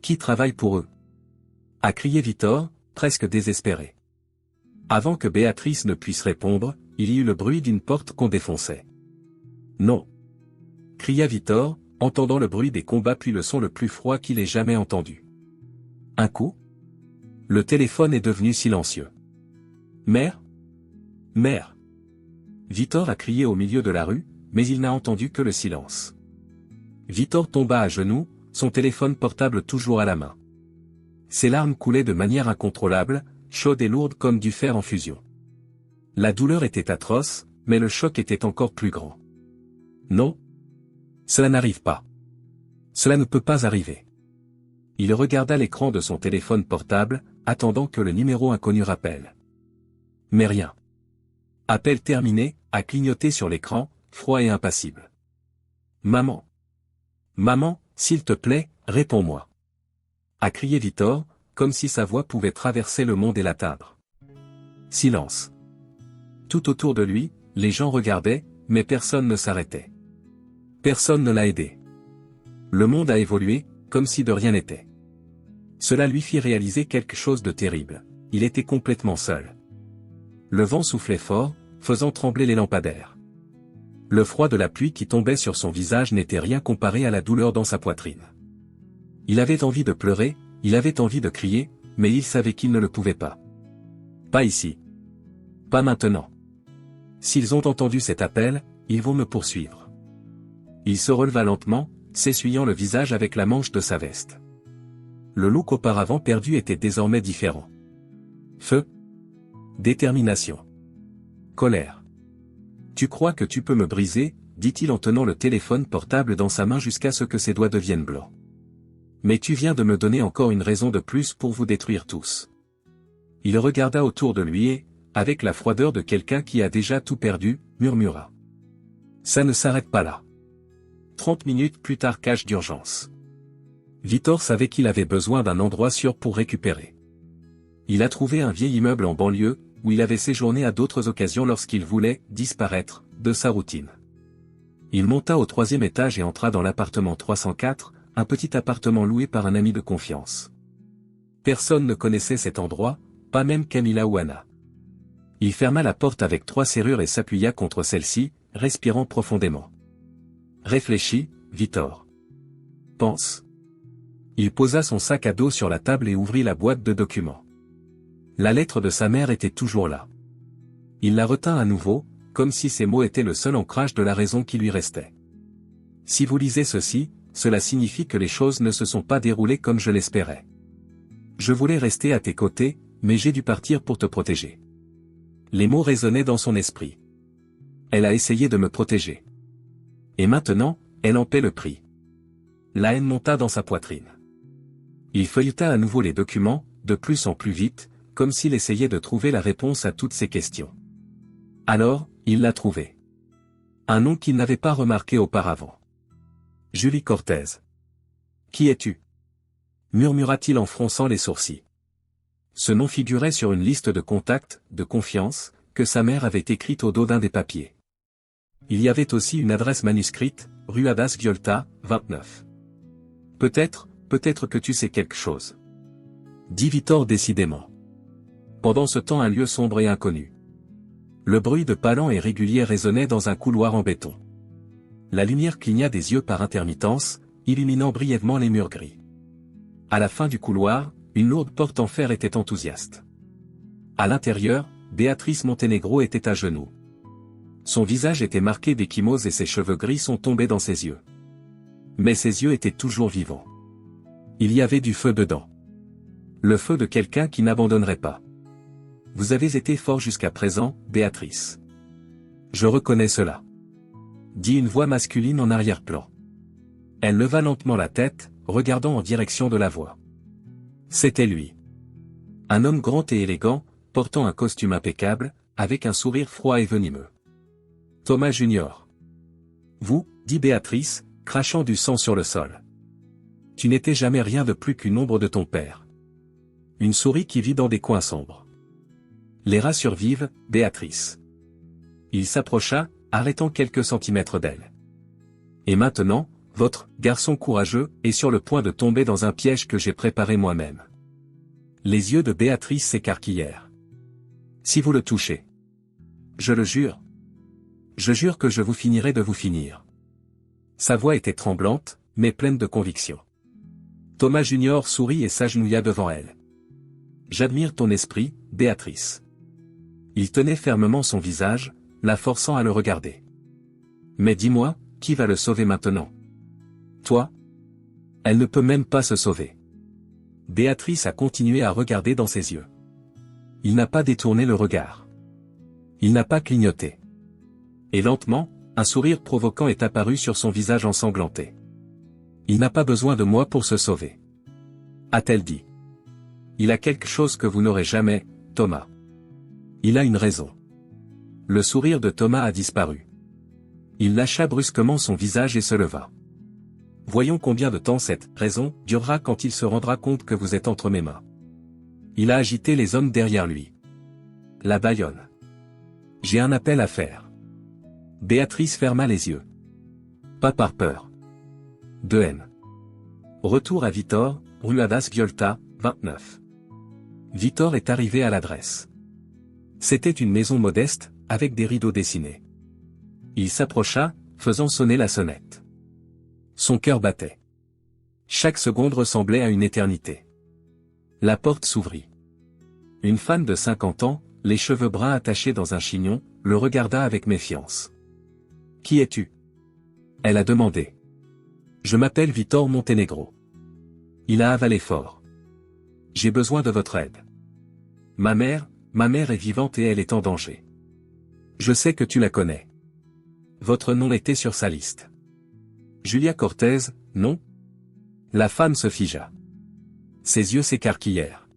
Qui travaille pour eux? A crié Victor, presque désespéré. Avant que Béatrice ne puisse répondre, il y eut le bruit d'une porte qu'on défonçait. Non. Cria Victor, entendant le bruit des combats puis le son le plus froid qu'il ait jamais entendu. Un coup? Le téléphone est devenu silencieux. Mère? Mère? Victor a crié au milieu de la rue, mais il n'a entendu que le silence. Victor tomba à genoux, son téléphone portable toujours à la main. Ses larmes coulaient de manière incontrôlable, chaudes et lourdes comme du fer en fusion. La douleur était atroce, mais le choc était encore plus grand. Non. Cela n'arrive pas. Cela ne peut pas arriver. Il regarda l'écran de son téléphone portable, attendant que le numéro inconnu rappelle. Mais rien. Appel terminé, a clignoté sur l'écran, froid et impassible. Maman. Maman, s'il te plaît, réponds-moi. A crié Victor, comme si sa voix pouvait traverser le monde et l'atteindre. Silence. Tout autour de lui, les gens regardaient, mais personne ne s'arrêtait. Personne ne l'a aidé. Le monde a évolué, comme si de rien n'était. Cela lui fit réaliser quelque chose de terrible. Il était complètement seul. Le vent soufflait fort, faisant trembler les lampadaires. Le froid de la pluie qui tombait sur son visage n'était rien comparé à la douleur dans sa poitrine. Il avait envie de pleurer, il avait envie de crier, mais il savait qu'il ne le pouvait pas. Pas ici. Pas maintenant. S'ils ont entendu cet appel, ils vont me poursuivre. Il se releva lentement, s'essuyant le visage avec la manche de sa veste. Le look auparavant perdu était désormais différent. Feu. Détermination. Colère. Tu crois que tu peux me briser, dit-il en tenant le téléphone portable dans sa main jusqu'à ce que ses doigts deviennent blancs. Mais tu viens de me donner encore une raison de plus pour vous détruire tous. Il regarda autour de lui et, avec la froideur de quelqu'un qui a déjà tout perdu, murmura. Ça ne s'arrête pas là. 30 minutes plus tard, cage d'urgence. Victor savait qu'il avait besoin d'un endroit sûr pour récupérer. Il a trouvé un vieil immeuble en banlieue, où il avait séjourné à d'autres occasions lorsqu'il voulait disparaître de sa routine. Il monta au 3e étage et entra dans l'appartement 304, un petit appartement loué par un ami de confiance. Personne ne connaissait cet endroit, pas même Camilla ou Anna. Il ferma la porte avec 3 serrures et s'appuya contre celle-ci, respirant profondément. Réfléchis, Victor. Pense. Il posa son sac à dos sur la table et ouvrit la boîte de documents. La lettre de sa mère était toujours là. Il la retint à nouveau, comme si ces mots étaient le seul ancrage de la raison qui lui restait. Si vous lisez ceci, cela signifie que les choses ne se sont pas déroulées comme je l'espérais. Je voulais rester à tes côtés, mais j'ai dû partir pour te protéger. Les mots résonnaient dans son esprit. Elle a essayé de me protéger. Et maintenant, elle en paie le prix. La haine monta dans sa poitrine. Il feuilleta à nouveau les documents, de plus en plus vite, comme s'il essayait de trouver la réponse à toutes ces questions. Alors, il l'a trouvé. Un nom qu'il n'avait pas remarqué auparavant. Julie Cortez. Qui es-tu? Murmura-t-il en fronçant les sourcils. Ce nom figurait sur une liste de contacts, de confiance, que sa mère avait écrite au dos d'un des papiers. Il y avait aussi une adresse manuscrite, rue Adas Giolta, 29. Peut-être que tu sais quelque chose. Dit Victor décidément. Pendant ce temps un lieu sombre et inconnu. Le bruit de pas lents et réguliers résonnait dans un couloir en béton. La lumière cligna des yeux par intermittence, illuminant brièvement les murs gris. À la fin du couloir, une lourde porte en fer était enthousiaste. À l'intérieur, Béatrice Montenegro était à genoux. Son visage était marqué d'échymose et ses cheveux gris sont tombés dans ses yeux. Mais ses yeux étaient toujours vivants. Il y avait du feu dedans. Le feu de quelqu'un qui n'abandonnerait pas. Vous avez été fort jusqu'à présent, Béatrice. Je reconnais cela. Dit une voix masculine en arrière-plan. Elle leva lentement la tête, regardant en direction de la voix. C'était lui. Un homme grand et élégant, portant un costume impeccable, avec un sourire froid et venimeux. Thomas Junior. Vous, dit Béatrice, crachant du sang sur le sol. Tu n'étais jamais rien de plus qu'une ombre de ton père. Une souris qui vit dans des coins sombres. Les rats survivent, Béatrice. Il s'approcha, arrêtant quelques centimètres d'elle. Et maintenant, votre garçon courageux est sur le point de tomber dans un piège que j'ai préparé moi-même. Les yeux de Béatrice s'écarquillèrent. Si vous le touchez. Je le jure. Je jure que je vous finirai de vous finir. Sa voix était tremblante, mais pleine de conviction. Thomas Junior sourit et s'agenouilla devant elle. J'admire ton esprit, Béatrice. Il tenait fermement son visage, la forçant à le regarder. Mais dis-moi, qui va le sauver maintenant? Toi? Elle ne peut même pas se sauver. Béatrice a continué à regarder dans ses yeux. Il n'a pas détourné le regard. Il n'a pas clignoté. Et lentement, un sourire provoquant est apparu sur son visage ensanglanté. Il n'a pas besoin de moi pour se sauver. A-t-elle dit. Il a quelque chose que vous n'aurez jamais, Thomas. Il a une raison. Le sourire de Thomas a disparu. Il lâcha brusquement son visage et se leva. Voyons combien de temps cette raison durera quand il se rendra compte que vous êtes entre mes mains. Il a agité les hommes derrière lui. La bâillonne. J'ai un appel à faire. Béatrice ferma les yeux. Pas par peur. De haine. Retour à Victor, rue Adas Giolta, 29. Victor est arrivé à l'adresse. C'était une maison modeste, avec des rideaux dessinés. Il s'approcha, faisant sonner la sonnette. Son cœur battait. Chaque seconde ressemblait à une éternité. La porte s'ouvrit. Une femme de 50 ans, les cheveux bruns attachés dans un chignon, le regarda avec méfiance. Qui es-tu? Elle a demandé. Je m'appelle Victor Montenegro. Il a avalé fort. J'ai besoin de votre aide. Ma mère est vivante et elle est en danger. Je sais que tu la connais. Votre nom était sur sa liste. Julia Cortez, non? La femme se figea. Ses yeux s'écarquillèrent.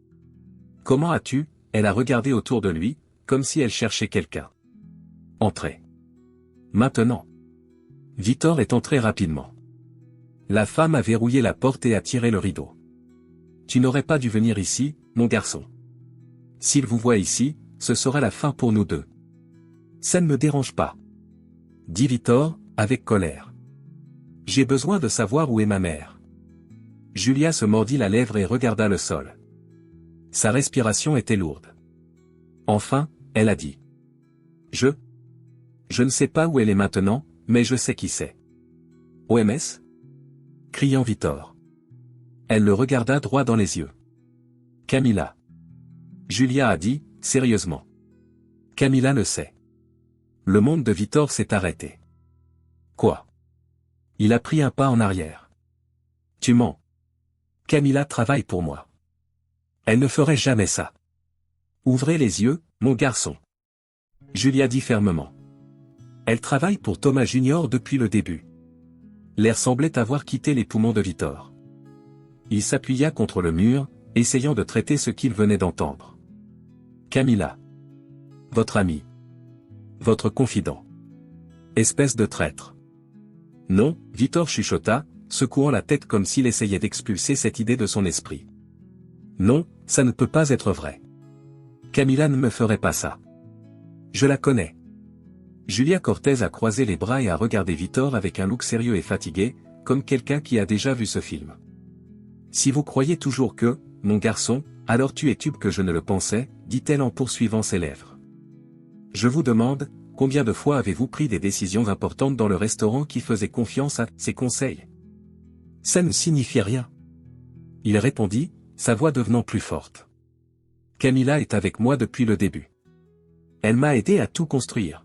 Comment as-tu? Elle a regardé autour de lui, comme si elle cherchait quelqu'un. Entrez. Maintenant. Victor est entré rapidement. La femme a verrouillé la porte et a tiré le rideau. Tu n'aurais pas dû venir ici, mon garçon. S'il vous voit ici, ce sera la fin pour nous deux. Ça ne me dérange pas. Dit Victor, avec colère. J'ai besoin de savoir où est ma mère. Julia se mordit la lèvre et regarda le sol. Sa respiration était lourde. Enfin, elle a dit. Je ne sais pas où elle est maintenant, mais je sais qui c'est. OMS? Criant Victor. Elle le regarda droit dans les yeux. Camilla. Julia a dit, sérieusement. Camilla le sait. Le monde de Victor s'est arrêté. Quoi? Il a pris un pas en arrière. Tu mens. Camilla travaille pour moi. Elle ne ferait jamais ça. Ouvrez les yeux, mon garçon. Julia dit fermement. Elle travaille pour Thomas Junior depuis le début. L'air semblait avoir quitté les poumons de Victor. Il s'appuya contre le mur, essayant de traiter ce qu'il venait d'entendre. Camilla. Votre ami. Votre confident. Espèce de traître. Non, Victor chuchota, secouant la tête comme s'il essayait d'expulser cette idée de son esprit. Non, ça ne peut pas être vrai. Camilla ne me ferait pas ça. Je la connais. Julia Cortez a croisé les bras et a regardé Victor avec un look sérieux et fatigué, comme quelqu'un qui a déjà vu ce film. Si vous croyez toujours que, mon garçon, alors tu es tube que je ne le pensais, dit-elle en poursuivant ses lèvres. Je vous demande, combien de fois avez-vous pris des décisions importantes dans le restaurant qui faisaient confiance à ses conseils? Ça ne signifie rien. Il répondit, sa voix devenant plus forte. Camilla est avec moi depuis le début. Elle m'a aidé à tout construire.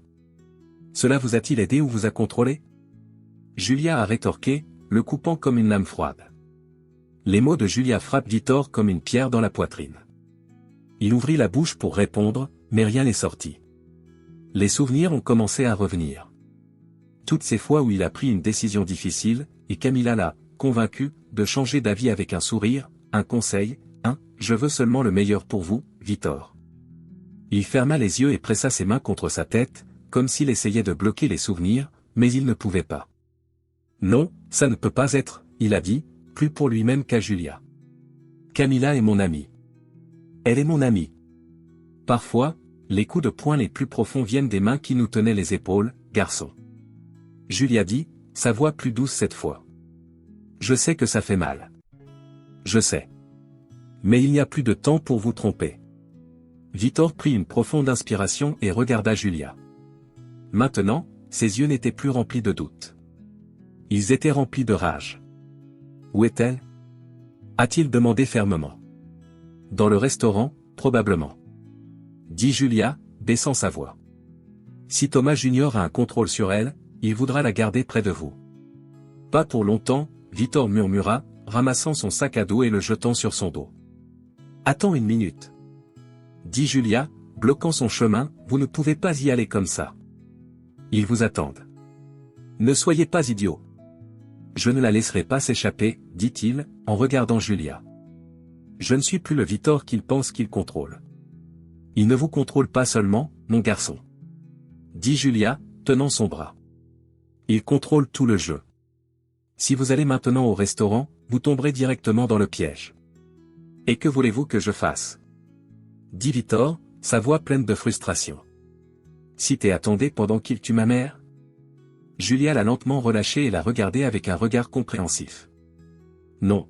Cela vous a-t-il aidé ou vous a contrôlé? Julia a rétorqué, le coupant comme une lame froide. Les mots de Julia frappent Victor comme une pierre dans la poitrine. Il ouvrit la bouche pour répondre, mais rien n'est sorti. Les souvenirs ont commencé à revenir. Toutes ces fois où il a pris une décision difficile, et Camilla l'a convaincu de changer d'avis avec un sourire, un conseil, je veux seulement le meilleur pour vous, Victor. Il ferma les yeux et pressa ses mains contre sa tête, comme s'il essayait de bloquer les souvenirs, mais il ne pouvait pas. Non, ça ne peut pas être, il a dit, plus pour lui-même qu'à Julia. Camilla est mon amie. Elle est mon amie. Parfois, les coups de poing les plus profonds viennent des mains qui nous tenaient les épaules, garçon. Julia dit, sa voix plus douce cette fois. Je sais que ça fait mal. Je sais. Mais il n'y a plus de temps pour vous tromper. Victor prit une profonde inspiration et regarda Julia. Maintenant, ses yeux n'étaient plus remplis de doute. Ils étaient remplis de rage. Où est-elle? A-t-il demandé fermement. Dans le restaurant, probablement. Dit Julia, baissant sa voix. Si Thomas Junior a un contrôle sur elle, il voudra la garder près de vous. Pas pour longtemps, Victor murmura, ramassant son sac à dos et le jetant sur son dos. Attends une minute. Dit Julia, bloquant son chemin, vous ne pouvez pas y aller comme ça. Ils vous attendent. Ne soyez pas idiot. Je ne la laisserai pas s'échapper, dit-il, en regardant Julia. Je ne suis plus le Victor qu'il pense qu'il contrôle. Il ne vous contrôle pas seulement, mon garçon. Dit Julia, tenant son bras. Il contrôle tout le jeu. Si vous allez maintenant au restaurant, vous tomberez directement dans le piège. Et que voulez-vous que je fasse? Dit Victor, sa voix pleine de frustration. Si t'es attendé pendant qu'il tue ma mère? Julia l'a lentement relâché et l'a regardé avec un regard compréhensif. Non.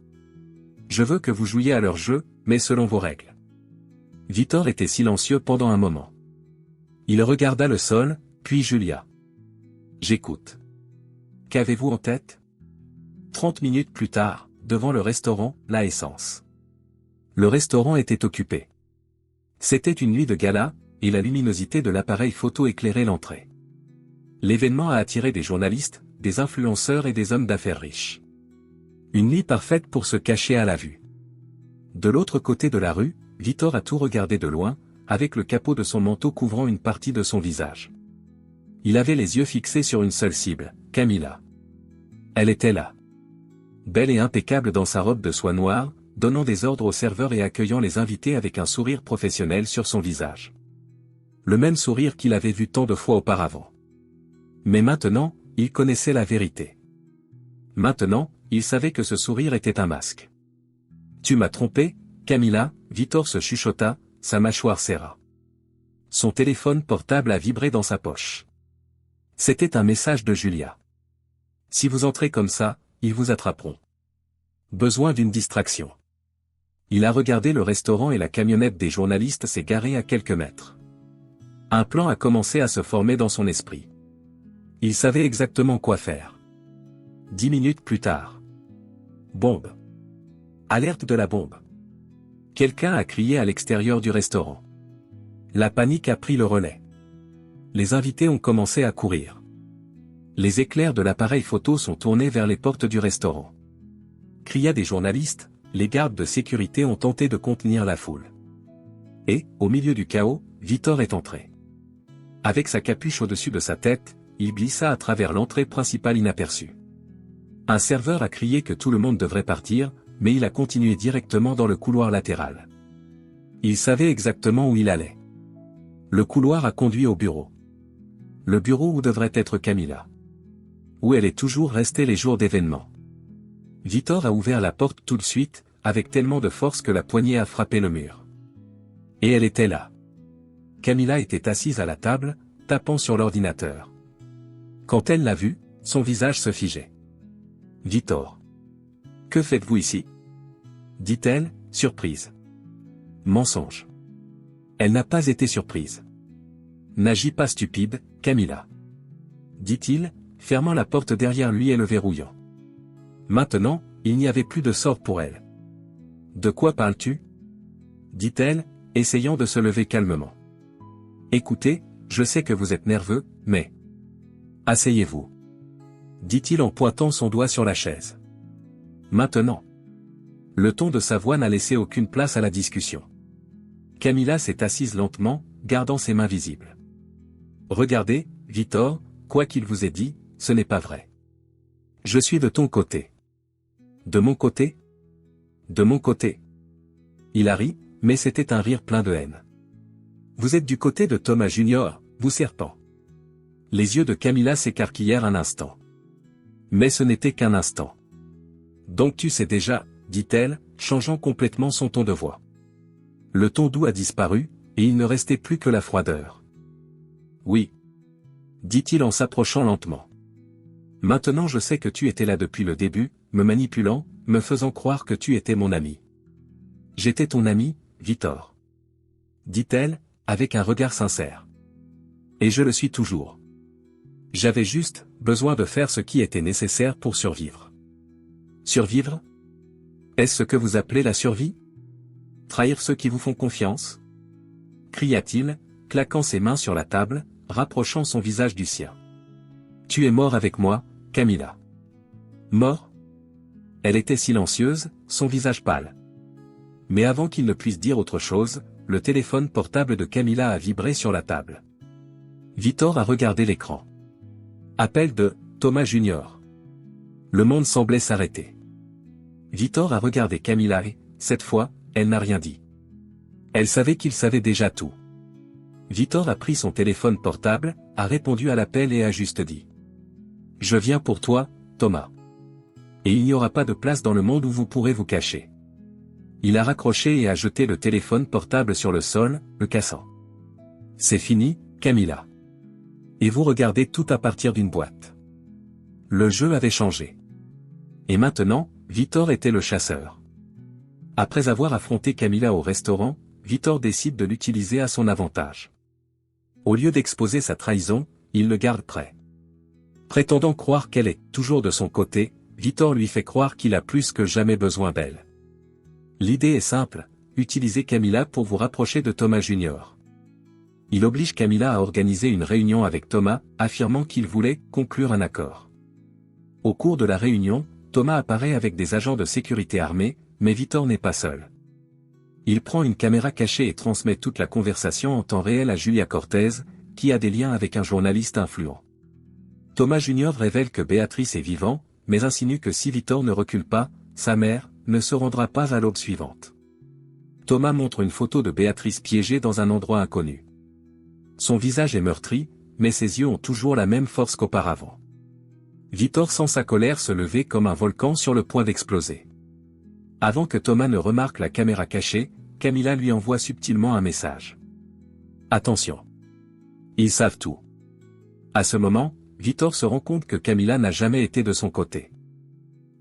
Je veux que vous jouiez à leur jeu, mais selon vos règles. Victor était silencieux pendant un moment. Il regarda le sol, puis Julia. J'écoute. Qu'avez-vous en tête? 30 minutes plus tard, devant le restaurant, La Essence. Le restaurant était occupé. C'était une nuit de gala, et la luminosité de l'appareil photo éclairait l'entrée. L'événement a attiré des journalistes, des influenceurs et des hommes d'affaires riches. Une nuit parfaite pour se cacher à la vue. De l'autre côté de la rue, Victor a tout regardé de loin, avec le capot de son manteau couvrant une partie de son visage. Il avait les yeux fixés sur une seule cible, Camilla. Elle était là. Belle et impeccable dans sa robe de soie noire, donnant des ordres au serveur et accueillant les invités avec un sourire professionnel sur son visage. Le même sourire qu'il avait vu tant de fois auparavant. Mais maintenant, il connaissait la vérité. Maintenant, il savait que ce sourire était un masque. « Tu m'as trompé, Camilla », Victor se chuchota, sa mâchoire serra. Son téléphone portable a vibré dans sa poche. C'était un message de Julia. « Si vous entrez comme ça, ils vous attraperont. Besoin d'une distraction. » Il a regardé le restaurant et la camionnette des journalistes s'est garée à quelques mètres. Un plan a commencé à se former dans son esprit. Il savait exactement quoi faire. 10 minutes plus tard. Bombe. Alerte de la bombe. Quelqu'un a crié à l'extérieur du restaurant. La panique a pris le relais. Les invités ont commencé à courir. Les éclairs de l'appareil photo sont tournés vers les portes du restaurant. Cria des journalistes, les gardes de sécurité ont tenté de contenir la foule. Et, au milieu du chaos, Victor est entré. Avec sa capuche au-dessus de sa tête, il glissa à travers l'entrée principale inaperçue. Un serveur a crié que tout le monde devrait partir, mais il a continué directement dans le couloir latéral. Il savait exactement où il allait. Le couloir a conduit au bureau. Le bureau où devrait être Camilla. Où elle est toujours restée les jours d'événements. Victor a ouvert la porte tout de suite, avec tellement de force que la poignée a frappé le mur. Et elle était là. Camilla était assise à la table, tapant sur l'ordinateur. Quand elle l'a vue, son visage se figeait. « Victor. Que faites-vous ici ?» dit-elle, surprise. Mensonge. Elle n'a pas été surprise. « N'agis pas stupide, Camilla. » dit-il, fermant la porte derrière lui et le verrouillant. Maintenant, il n'y avait plus de sort pour elle. « De quoi parles-tu » dit-elle, essayant de se lever calmement. « Écoutez, je sais que vous êtes nerveux, mais... » Asseyez-vous. Dit-il en pointant son doigt sur la chaise. Maintenant. Le ton de sa voix n'a laissé aucune place à la discussion. Camilla s'est assise lentement, gardant ses mains visibles. Regardez, Victor, quoi qu'il vous ait dit, ce n'est pas vrai. Je suis de ton côté. De mon côté ? De mon côté. Il a ri, mais c'était un rire plein de haine. Vous êtes du côté de Thomas Junior, vous serpent. Les yeux de Camilla s'écarquillèrent un instant. Mais ce n'était qu'un instant. Donc tu sais déjà, dit-elle, changeant complètement son ton de voix. Le ton doux a disparu, et il ne restait plus que la froideur. Oui. Dit-il en s'approchant lentement. Maintenant je sais que tu étais là depuis le début, me manipulant, me faisant croire que tu étais mon ami. J'étais ton ami, Victor. Dit-elle, avec un regard sincère. Et je le suis toujours. J'avais juste besoin de faire ce qui était nécessaire pour survivre. Survivre ? Est-ce ce que vous appelez la survie ? Trahir ceux qui vous font confiance ? Cria-t-il, claquant ses mains sur la table, rapprochant son visage du sien. Tu es mort avec moi, Camilla. Mort ? Elle était silencieuse, son visage pâle. Mais avant qu'il ne puisse dire autre chose, le téléphone portable de Camilla a vibré sur la table. Victor a regardé l'écran. Appel de Thomas Junior. Le monde semblait s'arrêter. Victor a regardé Camilla et, cette fois, elle n'a rien dit. Elle savait qu'il savait déjà tout. Victor a pris son téléphone portable, a répondu à l'appel et a juste dit. Je viens pour toi, Thomas. Et il n'y aura pas de place dans le monde où vous pourrez vous cacher. Il a raccroché et a jeté le téléphone portable sur le sol, le cassant. C'est fini, Camilla. Et vous regardez tout à partir d'une boîte. Le jeu avait changé. Et maintenant, Victor était le chasseur. Après avoir affronté Camilla au restaurant, Victor décide de l'utiliser à son avantage. Au lieu d'exposer sa trahison, il le garde prêt. Prétendant croire qu'elle est toujours de son côté, Victor lui fait croire qu'il a plus que jamais besoin d'elle. L'idée est simple, utilisez Camilla pour vous rapprocher de Thomas Junior. Il oblige Camilla à organiser une réunion avec Thomas, affirmant qu'il voulait conclure un accord. Au cours de la réunion, Thomas apparaît avec des agents de sécurité armés, mais Victor n'est pas seul. Il prend une caméra cachée et transmet toute la conversation en temps réel à Julia Cortez, qui a des liens avec un journaliste influent. Thomas Jr. révèle que Béatrice est vivant, mais insinue que si Victor ne recule pas, sa mère ne se rendra pas à l'aube suivante. Thomas montre une photo de Béatrice piégée dans un endroit inconnu. Son visage est meurtri, mais ses yeux ont toujours la même force qu'auparavant. Victor sent sa colère se lever comme un volcan sur le point d'exploser. Avant que Thomas ne remarque la caméra cachée, Camilla lui envoie subtilement un message. Attention. Ils savent tout. À ce moment, Victor se rend compte que Camilla n'a jamais été de son côté.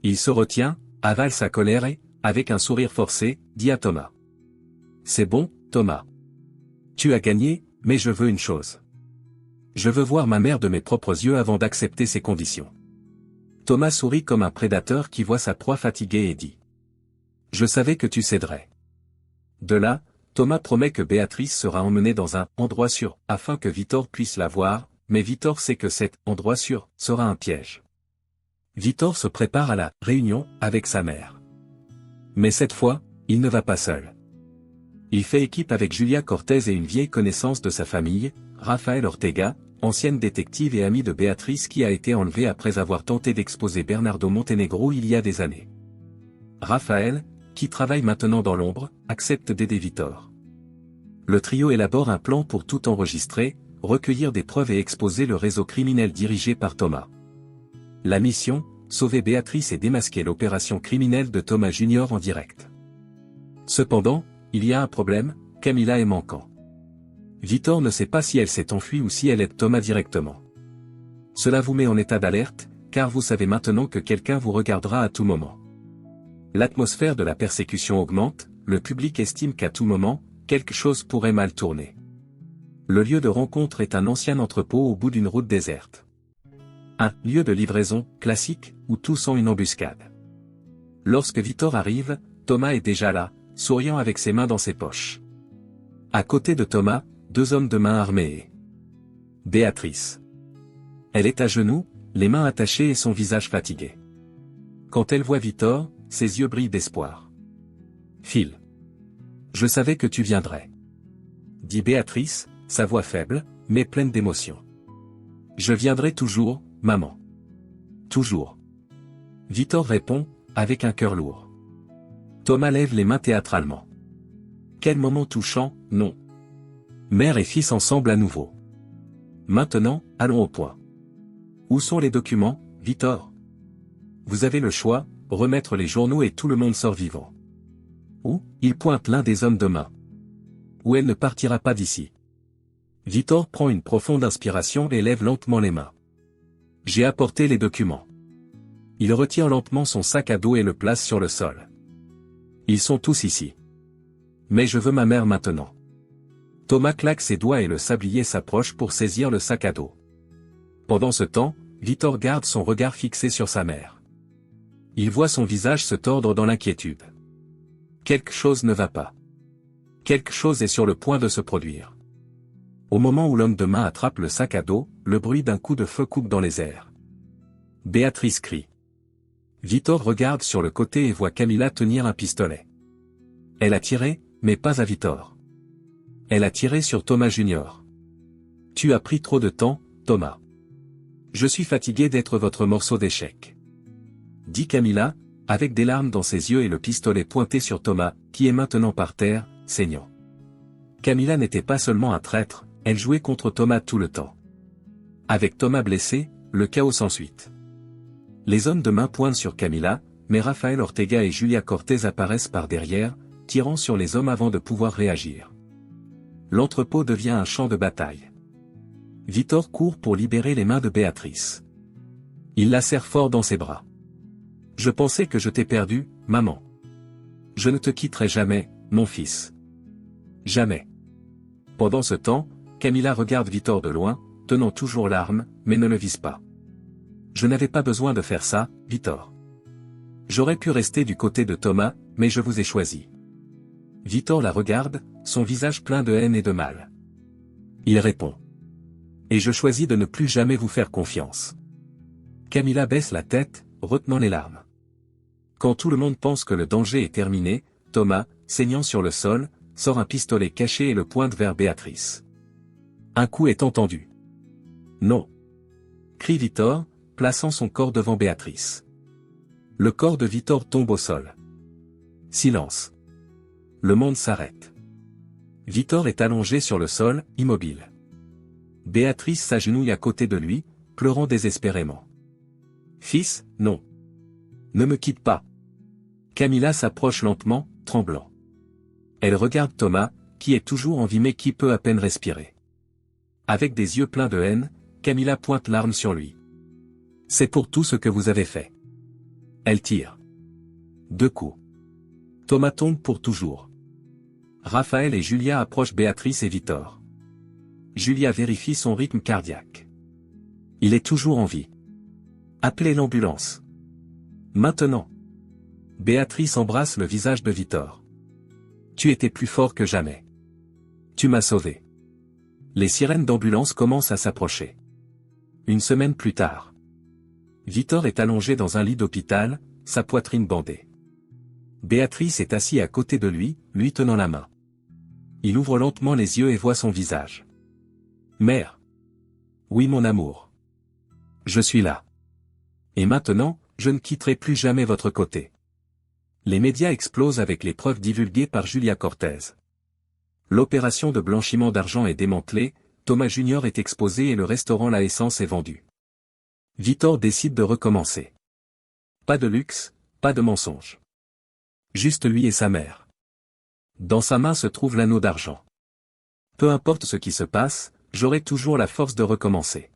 Il se retient, avale sa colère et, avec un sourire forcé, dit à Thomas. C'est bon, Thomas. Tu as gagné, mais je veux une chose. Je veux voir ma mère de mes propres yeux avant d'accepter ses conditions. Thomas sourit comme un prédateur qui voit sa proie fatiguée et dit. Je savais que tu céderais. De là, Thomas promet que Béatrice sera emmenée dans un endroit sûr, afin que Victor puisse la voir, mais Victor sait que cet endroit sûr sera un piège. Victor se prépare à la réunion avec sa mère. Mais cette fois, il ne va pas seul. Il fait équipe avec Julia Cortez et une vieille connaissance de sa famille, Rafael Ortega, ancienne détective et amie de Béatrice qui a été enlevée après avoir tenté d'exposer Bernardo Montenegro il y a des années. Rafael, qui travaille maintenant dans l'ombre, accepte d'aider Victor. Le trio élabore un plan pour tout enregistrer, recueillir des preuves et exposer le réseau criminel dirigé par Thomas. La mission, sauver Béatrice et démasquer l'opération criminelle de Thomas Jr. en direct. Cependant, il y a un problème, Camilla est manquant. Victor ne sait pas si elle s'est enfuie ou si elle aide Thomas directement. Cela vous met en état d'alerte, car vous savez maintenant que quelqu'un vous regardera à tout moment. L'atmosphère de la persécution augmente, le public estime qu'à tout moment, quelque chose pourrait mal tourner. Le lieu de rencontre est un ancien entrepôt au bout d'une route déserte. Un lieu de livraison, classique, où tout sent une embuscade. Lorsque Victor arrive, Thomas est déjà là, souriant avec ses mains dans ses poches. À côté de Thomas, deux hommes de main armés et Béatrice. Elle est à genoux, les mains attachées et son visage fatigué. Quand elle voit Victor, ses yeux brillent d'espoir. Phil. Je savais que tu viendrais. Dit Béatrice, sa voix faible, mais pleine d'émotion. Je viendrai toujours, maman. Toujours. Victor répond, avec un cœur lourd. Thomas lève les mains théâtralement. Quel moment touchant, non. Mère et fils ensemble à nouveau. Maintenant, allons au point. Où sont les documents, Victor? Vous avez le choix, remettre les journaux et tout le monde sort vivant. Ou, il pointe l'un des hommes de main. Ou elle ne partira pas d'ici. Victor prend une profonde inspiration et lève lentement les mains. J'ai apporté les documents. Il retire lentement son sac à dos et le place sur le sol. Ils sont tous ici. Mais je veux ma mère maintenant. Thomas claque ses doigts et le sablier s'approche pour saisir le sac à dos. Pendant ce temps, Victor garde son regard fixé sur sa mère. Il voit son visage se tordre dans l'inquiétude. Quelque chose ne va pas. Quelque chose est sur le point de se produire. Au moment où l'homme de main attrape le sac à dos, le bruit d'un coup de feu coupe dans les airs. Béatrice crie. Victor regarde sur le côté et voit Camilla tenir un pistolet. Elle a tiré, mais pas à Victor. Elle a tiré sur Thomas Jr. Tu as pris trop de temps, Thomas. Je suis fatigué d'être votre morceau d'échec. Dit Camilla, avec des larmes dans ses yeux et le pistolet pointé sur Thomas, qui est maintenant par terre, saignant. Camilla n'était pas seulement un traître, elle jouait contre Thomas tout le temps. Avec Thomas blessé, le chaos s'ensuit. Les hommes de main pointent sur Camilla, mais Rafael Ortega et Julia Cortez apparaissent par derrière, tirant sur les hommes avant de pouvoir réagir. L'entrepôt devient un champ de bataille. Victor court pour libérer les mains de Béatrice. Il la serre fort dans ses bras. Je pensais que je t'ai perdu, maman. Je ne te quitterai jamais, mon fils. Jamais. Pendant ce temps, Camilla regarde Victor de loin, tenant toujours l'arme, mais ne le vise pas. Je n'avais pas besoin de faire ça, Victor. J'aurais pu rester du côté de Thomas, mais je vous ai choisi. Victor la regarde, son visage plein de haine et de mal. Il répond. Et je choisis de ne plus jamais vous faire confiance. Camilla baisse la tête, retenant les larmes. Quand tout le monde pense que le danger est terminé, Thomas, saignant sur le sol, sort un pistolet caché et le pointe vers Béatrice. Un coup est entendu. Non! Crie Victor, plaçant son corps devant Béatrice. Le corps de Victor tombe au sol. Silence. Le monde s'arrête. Victor est allongé sur le sol, immobile. Béatrice s'agenouille à côté de lui, pleurant désespérément. Fils, non. Ne me quitte pas. Camilla s'approche lentement, tremblant. Elle regarde Thomas, qui est toujours en vie mais qui peut à peine respirer. Avec des yeux pleins de haine, Camilla pointe l'arme sur lui. C'est pour tout ce que vous avez fait. Elle tire. 2 coups. Thomas tombe pour toujours. Raphaël et Julia approchent Béatrice et Victor. Julia vérifie son rythme cardiaque. Il est toujours en vie. Appelez l'ambulance. Maintenant. Béatrice embrasse le visage de Victor. Tu étais plus fort que jamais. Tu m'as sauvé. Les sirènes d'ambulance commencent à s'approcher. Une semaine plus tard. Victor est allongé dans un lit d'hôpital, sa poitrine bandée. Béatrice est assise à côté de lui, lui tenant la main. Il ouvre lentement les yeux et voit son visage. Mère. Oui mon amour. Je suis là. Et maintenant, je ne quitterai plus jamais votre côté. Les médias explosent avec les preuves divulguées par Julia Cortez. L'opération de blanchiment d'argent est démantelée, Thomas Junior est exposé et le restaurant La Essence est vendu. Victor décide de recommencer. Pas de luxe, pas de mensonge. Juste lui et sa mère. Dans sa main se trouve l'anneau d'argent. Peu importe ce qui se passe, j'aurai toujours la force de recommencer.